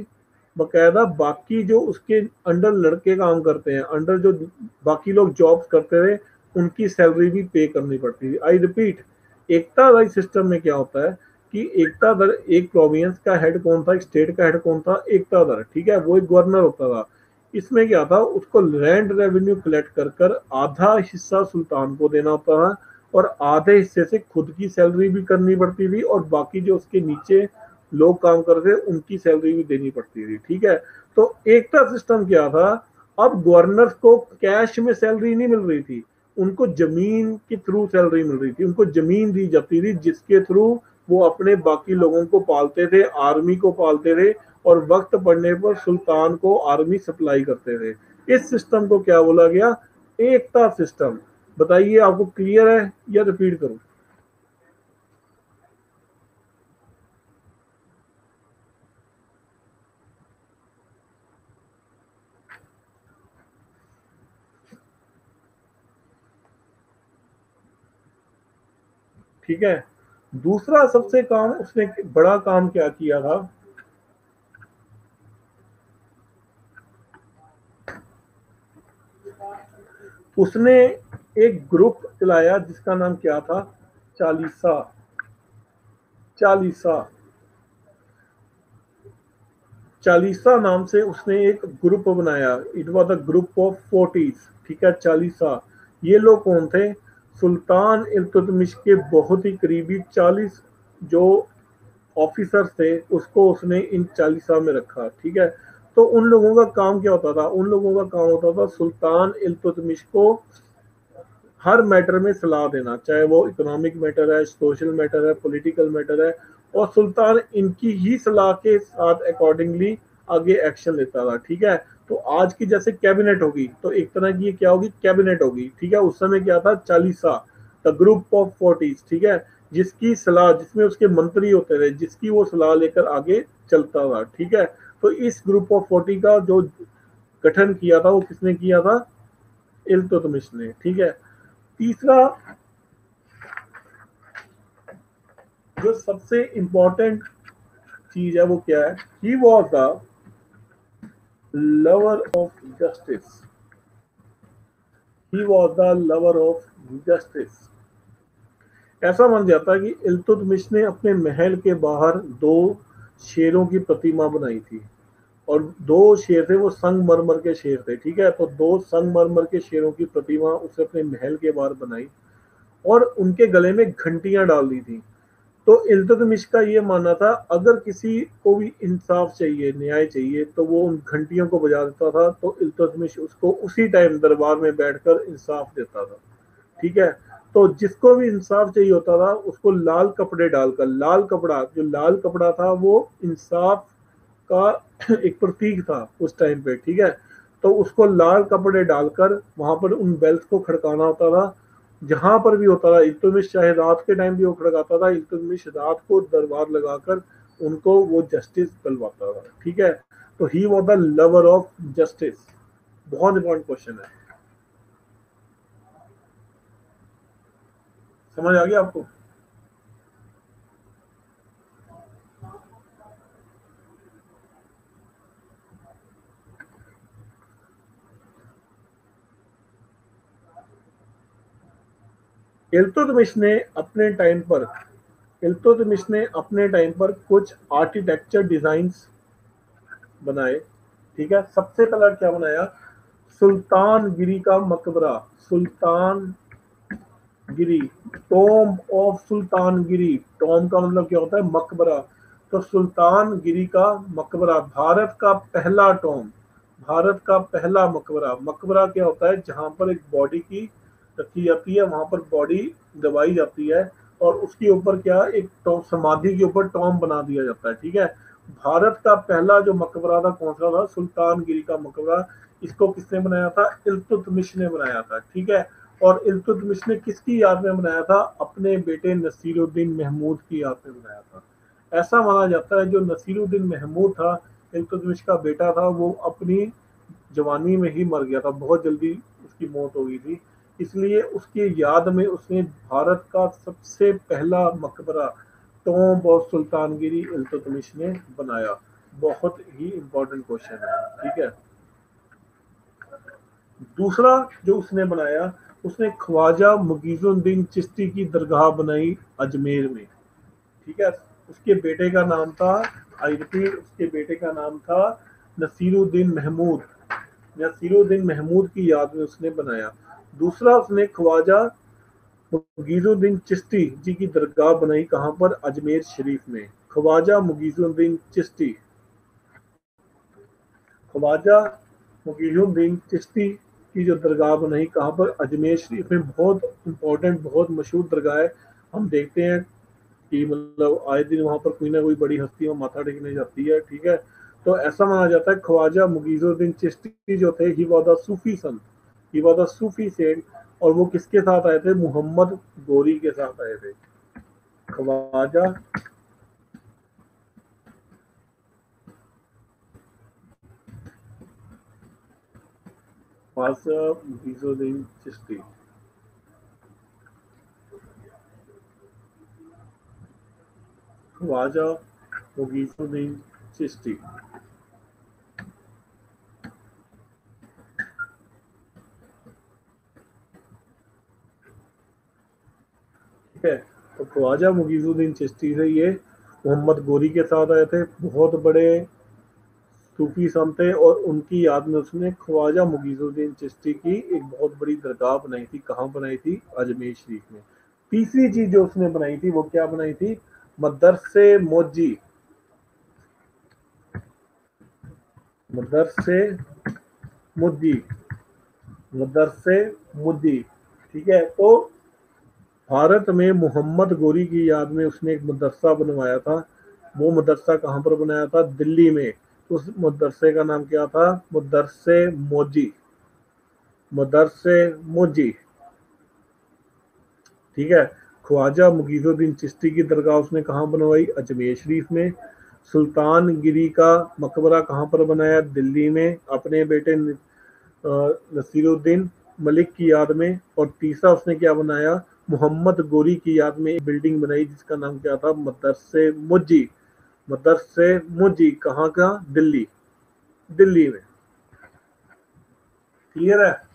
बकायदा बाकी जो उसके अंडर लड़के काम करते हैं, अंडर जो बाकी लोग जॉब्स करते थे, उनकी सैलरी भी पे करनी पड़ती थी। I repeat, Ekta there system में क्या होता है कि एकता दर, एक प्रोविंस का हेड कौन था, एक स्टेट का हेड कौन था, एकता दर, ठीक है, वो एक गवर्नर होता था। इसमें क्या था, उसको लैंड रेवेन्यू कलेक्ट कर कर आधा हिस्सा सुल्तान को देना होता था और आधे हिस्से से खुद की सैलरी भी करनी पड़ती थी और बाकी जो उसके नीचे लोग काम करते थे उनकी सैलरी भी देनी पड़ती थी। ठीक है, तो एकता सिस्टम क्या था, अब गवर्नर को कैश में सैलरी नहीं मिल रही थी, उनको जमीन के थ्रू सैलरी मिल रही थी, उनको जमीन दी जाती थी जिसके थ्रू वो अपने बाकी लोगों को पालते थे, आर्मी को पालते थे और वक्त पड़ने पर सुल्तान को आर्मी सप्लाई करते थे। इस सिस्टम को क्या बोला गया, एकता सिस्टम। बताइए आपको क्लियर है या रिपीट करूं? ठीक है, दूसरा सबसे काम उसने बड़ा काम क्या किया था, उसने एक ग्रुप चलाया जिसका नाम क्या था, चालीसा। चालीसा, चालीसा नाम से उसने एक ग्रुप बनाया, it was the group of forties. ठीक है, चालीसा, ये लोग कौन थे, सुल्तान इल्तुतमिश के बहुत ही करीबी 40 जो ऑफिसर्स थे उसको उसने इन चालीसा में रखा। ठीक है, तो उन लोगों का काम क्या होता था, उन लोगों का काम होता था सुल्तान इल्तुतमिश को हर मैटर में सलाह देना, चाहे वो इकोनॉमिक मैटर है, सोशल मैटर है, पॉलिटिकल मैटर है, और सुल्तान इनकी ही सलाह के साथ अकॉर्डिंगली आगे एक्शन लेता था। ठीक है, तो आज की जैसे कैबिनेट होगी तो एक तरह की क्या होगी, कैबिनेट होगी। ठीक है, उस समय क्या था, Chalisa, the group of forties. ठीक है, जिसकी सलाह, जिसमें उसके मंत्री होते थे, जिसकी वो सलाह लेकर आगे चलता था। ठीक है, तो इस ग्रुप ऑफ 40 का जो गठन किया था वो किसने किया था, इल्तुतमिश ने। ठीक है, तीसरा जो सबसे इंपॉर्टेंट चीज है वो क्या है, he was the lover of justice. He was the lover of justice. ऐसा माना जाता है कि इल्तुतमिश ने अपने महल के बाहर दो शेरों की प्रतिमा बनाई थी, और दो शेर थे वो संगमरमर के शेर थे। ठीक है, तो दो संगमरमर के शेरों की प्रतिमा उसने अपने महल के बाहर बनाई और उनके गले में घंटियां डाल दी थी। तो इल्तुतमिश का ये मानना था अगर किसी को भी इंसाफ चाहिए, न्याय चाहिए, तो वो उन घंटियों को बजा देता था, तो इल्तुतमिश उसको उसी टाइम दरबार में बैठकर इंसाफ देता था। ठीक है, तो जिसको भी इंसाफ चाहिए होता था उसको लाल कपड़े डालकर, लाल कपड़ा, जो लाल कपड़ा था वो इंसाफ का एक प्रतीक था उस टाइम पे। ठीक है, तो उसको लाल कपड़े डालकर वहां पर उन बेल्स को खड़काना होता था, जहां पर भी होता था। इल्तुतमिश चाहे रात के टाइम भी वो खड़काता था, इल्तुतमिश रात को दरबार लगाकर उनको वो जस्टिस दिलवाता था। ठीक है, तो he was the lover of justice. बहुत इंपॉर्टेंट क्वेश्चन है, समझ आ गया आपको? इल्तुतमिश ने अपने टाइम पर इल्तुतमिश ने अपने टाइम पर कुछ आर्किटेक्चर डिजाइन्स बनाए। ठीक है, सबसे पहला क्या बनाया, सुल्तान गिरी का मकबरा। Sultan Ghari, tomb of Sultan Ghari. Tomb का मतलब क्या होता है, मकबरा। तो सुल्तान गिरी का मकबरा, भारत का पहला टॉम, भारत का पहला मकबरा। मकबरा क्या होता है, जहां पर एक बॉडी की रखी जाती है, वहां पर बॉडी दबाई जाती है और उसके ऊपर क्या, एक टॉम, समाधि के ऊपर टॉम बना दिया जाता है। ठीक है, भारत का पहला जो मकबरा था कौन सा था, सुल्तान गिरी का मकबरा। इसको किसने बनाया था, इल्तुतमिश ने बनाया था। ठीक है, और इल्तुतमिश ने किसकी याद में बनाया था, अपने बेटे नसीरुद्दीन महमूद की याद में बनाया था। ऐसा माना जाता है जो नसीरुद्दीन महमूद था, इल्तुतमिश का बेटा था, वो अपनी जवानी में ही मर गया था, बहुत जल्दी उसकी मौत हो गई थी। इसलिए उसकी याद में उसने भारत का सबसे पहला मकबरा टॉम्ब ऑफ सुल्तानगिरी इल्तुतमिश ने बनाया। बहुत ही इंपॉर्टेंट क्वेश्चन है। ठीक है, दूसरा जो उसने बनाया, उसने ख्वाजा मुगीजुद्दीन चिश्ती की दरगाह बनाई अजमेर में। ठीक है, उसके बेटे का नाम था, आई रिपीट, उसके बेटे का नाम था नसीरुद्दीन महमूद। नसीरुद्दीन महमूद की याद में उसने बनाया। दूसरा उसने ख्वाजा मुगीजुद्दीन चिश्ती जी की दरगाह बनाई कहाँ पर? अजमेर शरीफ में। ख्वाजा मुगीजुद्दीन चिश्ती, ख्वाजा मुगीजुद्दीन चिश्ती की जो दरगाह बनाई कहाँ पर? अजमेर शरीफ में। बहुत इंपॉर्टेंट, बहुत मशहूर दरगाह है। हम देखते हैं कि मतलब आए दिन वहां पर कोई ना कोई बड़ी हस्ती वहाँ माथा टेकने जाती है, ठीक है। तो ऐसा माना जाता है ख्वाजा मुगीजुद्दीन चिश्ती जो थे, ही वाज द सूफी संत, he was the Sufi saint. और वो किसके साथ आए थे? मोहम्मद गोरी के साथ आए थे। ख्वाजा ख्वाजा मुगीजुद्दीन चिश्ती, ख्वाजा मुगीजुद्दीन चिश्ती, ठीक है। तो ख्वाजा मुगीजुद्दीन चिश्ती से ये मोहम्मद गोरी के साथ आए थे, बहुत बड़े सूफी संत थे। और उनकी याद में उसने ख्वाजा मुगीजुद्दीन चिश्ती की एक बहुत बड़ी दरगाह बनाई थी। कहाँ बनाई थी? अजमेर शरीफ में। तीसरी चीज जो उसने बनाई थी वो क्या बनाई थी? मदरसे मोजी, मदरसे मुद्दी, मदरसे मुद्दी, ठीक है। तो भारत में मोहम्मद गोरी की याद में उसने एक मदरसा बनवाया था। वो मदरसा कहाँ पर बनाया था? दिल्ली में। उस मदरसे का नाम क्या था? मदरसे मोजी, मदरसे मोजी, ठीक है। ख्वाजा मुगीजुद्दीन चिश्ती की दरगाह उसने कहाँ बनवाई? अजमेर शरीफ में। सुल्तान गिरी का मकबरा कहाँ पर बनाया? दिल्ली में, अपने बेटे नसीरुद्दीन मलिक की याद में। और तीसरा उसने क्या बनाया? मोहम्मद गोरी की याद में एक बिल्डिंग बनाई जिसका नाम क्या था? मदरसे मुजी, मदरसे मुजी। कहाँ का? दिल्ली, दिल्ली में। क्लियर है?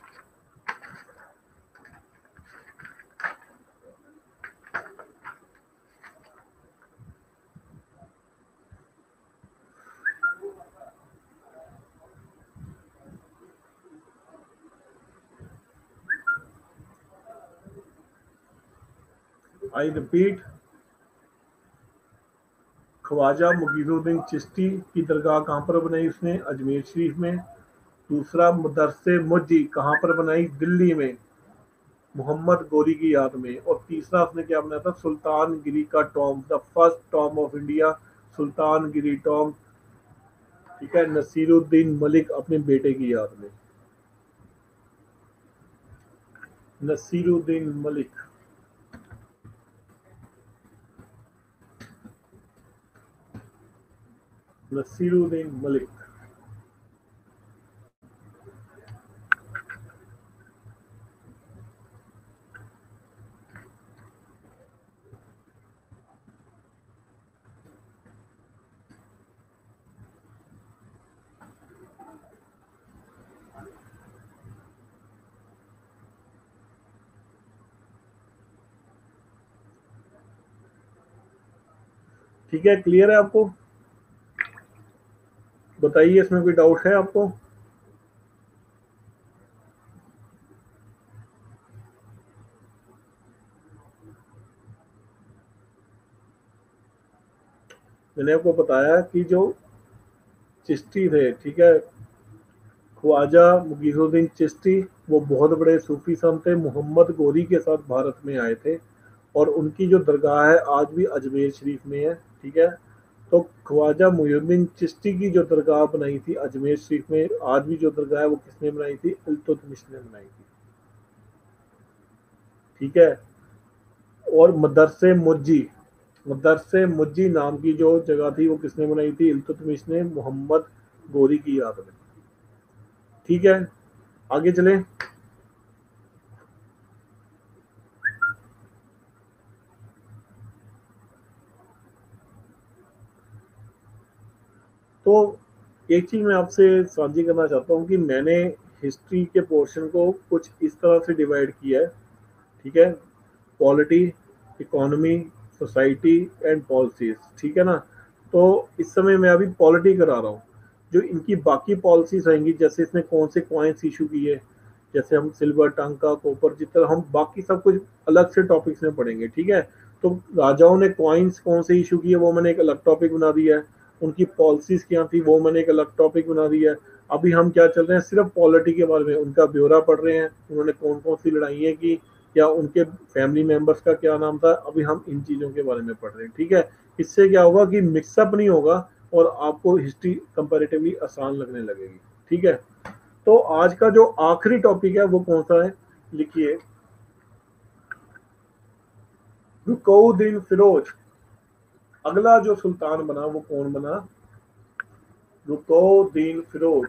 आई रिपीट, ख्वाजा मुगीजुद्दीन चिश्ती की दरगाह कहाँ पर बनाई उसने? अजमेर शरीफ में। दूसरा, मदरसे मुजी कहाँ पर बनाई? दिल्ली में, मोहम्मद गोरी की याद में। और तीसरा उसने क्या बनाया था? सुल्तान गिरी का Tom, the first Tom of India, Sultan Ghari Tom, ठीक है, नसीरुद्दीन मलिक अपने बेटे की याद में। नसीरुद्दीन मलिक, नसीरुद्दीन मलिक। ठीक है, क्लियर है आपको? बताइए, इसमें कोई डाउट है आपको? मैंने आपको बताया कि जो चिश्ती थे, ठीक है, ख्वाजा मुगीजुद्दीन चिश्ती, वो बहुत बड़े सूफी संत थे। मोहम्मद गोरी के साथ भारत में आए थे। और उनकी जो दरगाह है आज भी अजमेर शरीफ में है, ठीक है। तो ख्वाजा मुइनुद्दीन चिश्ती की जो दरगाह बनाई थी अजमेर शरीफ में, आज भी जो दरगाह है वो किसने बनाई थी? इल्तुतमिश ने बनाई थी, ठीक है। और मदरसे मुज्जी, मदरसे मुज्जी नाम की जो जगह थी वो किसने बनाई थी? इल्तुतमिश ने, मोहम्मद गोरी की याद में, ठीक है। आगे चलें। तो एक चीज मैं आपसे साझी करना चाहता हूँ कि मैंने हिस्ट्री के पोर्शन को कुछ इस तरह से डिवाइड किया है, ठीक है। Polity, economy, society and policies, ठीक है ना। तो इस समय मैं अभी पॉलिटी करा रहा हूँ। जो इनकी बाकी पॉलिसीज आएंगी, जैसे इसने कौन से कॉइन्स इशू किए, जैसे हम सिल्वर, टांका, कॉपर, जितना हम बाकी सब कुछ अलग से टॉपिक्स में पढ़ेंगे, ठीक है। तो राजाओं ने कॉइन्स कौन से इशू किए वो मैंने एक अलग टॉपिक बना दिया है, उनकी पॉलिसीज क्या थी वो मैंने एक अलग टॉपिक बना दिया है। अभी हम क्या चल रहे हैं, सिर्फ पॉलिटी के बारे में उनका ब्यौरा पढ़ रहे हैं, उन्होंने कौन कौन सी लड़ाइयाँ की, या उनके फैमिली मेंबर्स का क्या नाम था, अभी हम इन चीज़ों के बारे में पढ़ रहे हैं, ठीक है। इससे क्या होगा कि मिक्सअप नहीं होगा और आपको हिस्ट्री कंपैरेटिवली आसान लगने लगेगी, ठीक है। तो आज का जो आखिरी टॉपिक है वो कौन सा है, लिखिए, रुकौद्दीन फिरोज। अगला जो सुल्तान बना वो कौन बना, रुकौद्दीन फिरोज।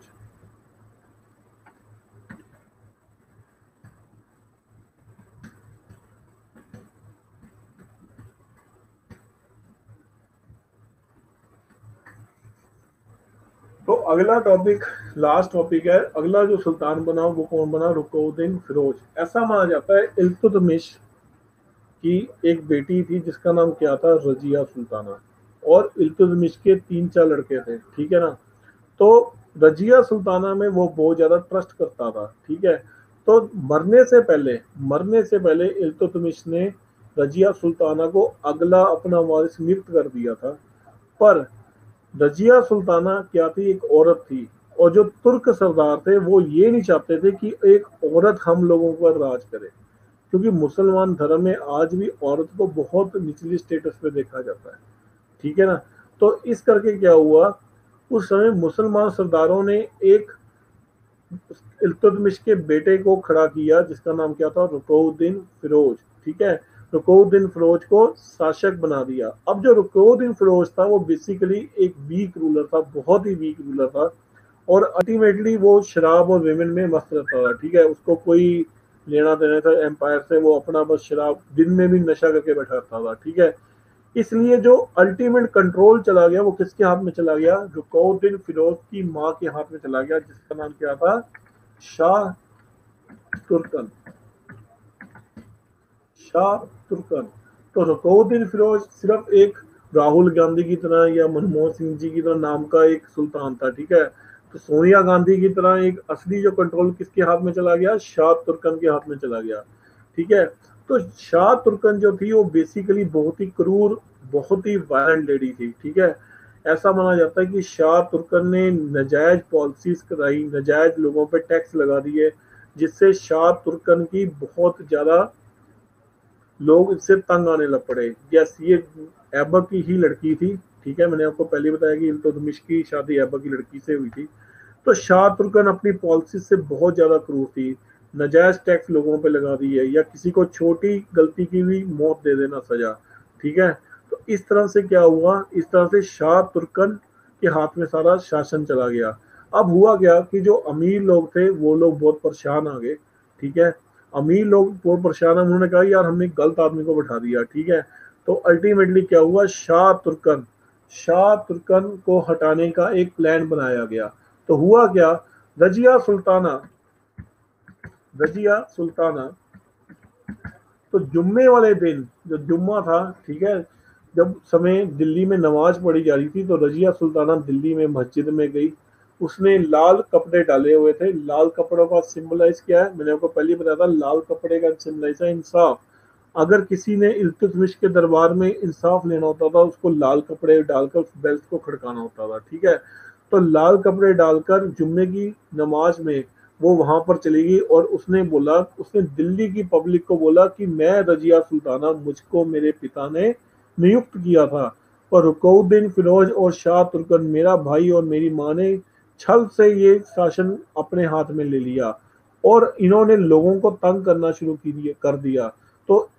तो अगला टॉपिक, लास्ट टॉपिक है, अगला जो सुल्तान बना वो कौन बना, रुकौद्दीन फिरोज। ऐसा माना जाता है इल्तुतमिश की एक बेटी थी जिसका नाम क्या था, रजिया सुल्ताना, और इल्तुतमिश के 3-4 लड़के थे, ठीक है ना। तो रजिया सुल्ताना में वो बहुत ज्यादा ट्रस्ट करता था, ठीक है। तो मरने से पहले इल्तुतमिश ने रजिया सुल्ताना को अगला अपना वारिस नियुक्त कर दिया था। पर रजिया सुल्ताना क्या थी, एक औरत थी, और जो तुर्क सरदार थे वो ये नहीं चाहते थे कि एक औरत हम लोगों पर राज करे, क्योंकि मुसलमान धर्म में आज भी औरत को बहुत निचली स्टेटस पे देखा जाता है, ठीक है ना। तो इस करके क्या हुआ, उस समय मुसलमान सरदारों ने एक इल्तुतमिश के बेटे को खड़ा किया जिसका नाम क्या था, रुकौद्दीन फिरोज, ठीक है। रुकौद्दीन फिरोज को शासक बना दिया। अब जो रुकौद्दीन फिरोज था वो बेसिकली एक वीक रूलर था, बहुत ही वीक रूलर था, और अल्टीमेटली वो शराब और विमेन में मस्त रहता था, ठीक है। उसको कोई लेना देना था एम्पायर से, वो अपना बस शराब, दिन में भी नशा करके बैठा रहता था, ठीक है। इसलिए जो अल्टीमेट कंट्रोल चला गया वो किसके हाथ में चला गया, रुकौद्दीन फिरोज की माँ के हाथ में चला गया, जिसका नाम क्या था, शाह तुर्कन। शाह तुर्कन। तो रुकौद्दीन फिरोज सिर्फ एक राहुल गांधी की तरह या मनमोहन सिंह जी की तरह नाम का एक सुल्तान था, ठीक है। तो सोनिया गांधी की तरह एक असली जो कंट्रोल किसके हाथ में चला गया, शाह तुर्कन के हाथ में चला गया, ठीक है। तो शाह तुर्कन जो थी वो बेसिकली बहुत ही क्रूर, बहुत ही वायलेंट लेडी थी, ठीक है। ऐसा माना जाता है कि शाह तुर्कन ने नजायज पॉलिसीज कराई, नजायज लोगों पे टैक्स लगा दिए, जिससे शाह तुर्कन की बहुत ज्यादा लोग इससे तंग आने लग पड़े। यस, ये ऐबक की ही लड़की थी, ठीक है। मैंने आपको पहले बताया कि इल्तुतमिश की शादी ऐबक की लड़की से हुई थी। तो शाह तुर्कन अपनी पॉलिसी से बहुत ज्यादा क्रूर थी, नजायज टैक्स लोगों पे लगा दी है, या किसी को छोटी गलती की भी मौत दे देना सजा, ठीक है। तो इस तरह से क्या हुआ, इस तरह से शाह तुर्कन के हाथ में सारा शासन चला गया। अब हुआ क्या कि जो अमीर लोग थे वो लोग बहुत परेशान आ गए, ठीक है। अमीर लोग बहुत परेशान है, उन्होंने कहा यार हमने गलत आदमी को बैठा दिया, ठीक है। तो अल्टीमेटली क्या हुआ, शाह तुर्कन को हटाने का एक प्लान बनाया गया। तो हुआ क्या, रजिया सुल्ताना रजिया सुल्ताना तो जुम्मे वाले दिन, जो जुम्मा था, ठीक है, जब समय दिल्ली में नमाज पढ़ी जा रही थी, तो रजिया सुल्ताना दिल्ली में मस्जिद में गई। उसने लाल कपड़े डाले हुए थे। लाल कपड़ों का सिंबलाइज क्या है, मैंने आपको पहले बताया था, लाल कपड़े का सिंबलाइज है इंसाफ। अगर किसी ने इल्तुतमिश के दरबार में इंसाफ लेना होता था, उसको लाल कपड़े डालकर उस बेल्ट को खड़काना होता था, ठीक है। तो लाल कपड़े डालकर जुम्मे की नमाज में वो वहां पर चली गई, और उसने दिल्ली की पब्लिक को बोला कि मैं रजिया सुल्ताना, मुझको मेरे पिता ने नियुक्त किया था, और रुकौद्दीन फिरोज और शाह तुर्कन मेरा भाई और मेरी माँ ने छल से ये शासन अपने हाथ में ले लिया, और इन्होंने लोगों को तंग करना शुरू कर दिया। तो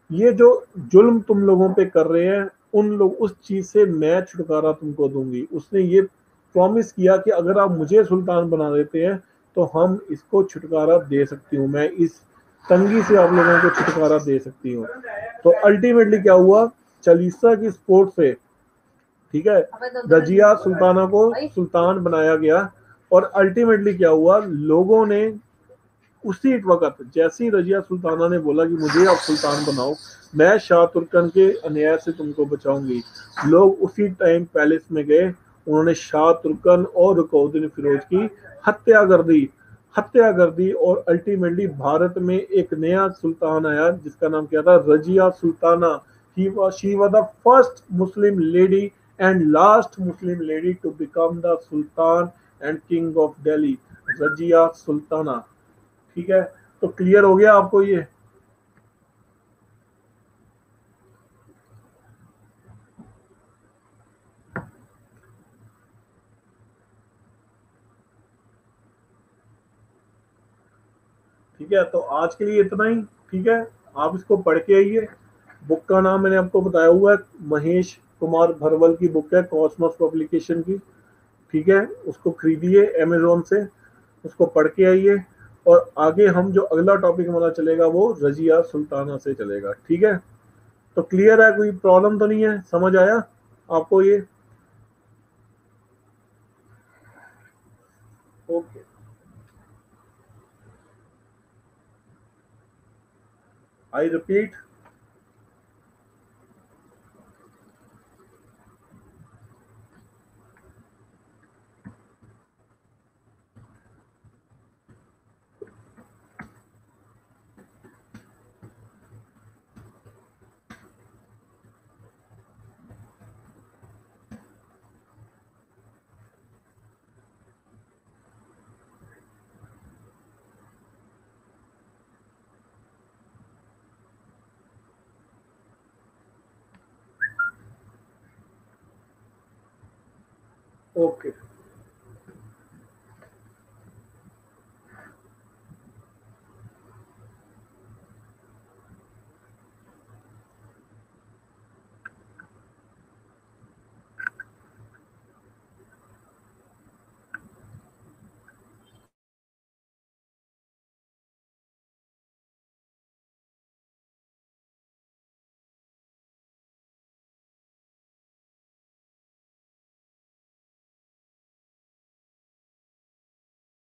ये जो जुल्म तुम लोगों पे कर रहे हैं, उन लोग उस चीज से मैं छुटकारा तुमको दूंगी। उसने ये प्रॉमिस किया कि अगर आप मुझे सुल्तान बना देते हैं तो हम इसको छुटकारा दे सकती हूँ, मैं इस तंगी से आप लोगों को छुटकारा दे सकती हूँ। तो अल्टीमेटली क्या हुआ, चालीसा की सपोर्ट से, ठीक है, रजिया सुल्ताना को सुल्तान बनाया गया। और अल्टीमेटली क्या हुआ, लोगों ने उसी वक्त जैसे ही रजिया सुल्ताना ने बोला कि मुझे आप सुल्तान बनाओ, मैं शाह तुर्कन के अन्याय से तुमको बचाऊंगी, लोग उसी टाइम पैलेस में गए, उन्होंने शाह तुर्कन और रुकौद्दीन फिरोज की हत्या कर दी। हत्या कर दी और अल्टीमेटली भारत में एक नया सुल्तान आया जिसका नाम क्या था, Razia Sultana. She was the first Muslim lady and last Muslim lady to become the sultan and king of Delhi, Razia Sultana. ठीक है, तो क्लियर हो गया आपको ये। ठीक है, तो आज के लिए इतना ही। ठीक है, आप इसको पढ़ के आइए। बुक का नाम मैंने आपको बताया हुआ है, महेश कुमार भरवल की बुक है, कॉस्मोस पब्लिकेशन की। ठीक है, उसको खरीदिए अमेजोन से, उसको पढ़ के आइए। और आगे हम जो अगला टॉपिक हमारा चलेगा वो रजिया सुल्ताना से चलेगा। ठीक है, तो क्लियर है, कोई प्रॉब्लम तो नहीं है, समझ आया आपको ये? ओके। I repeat, okay.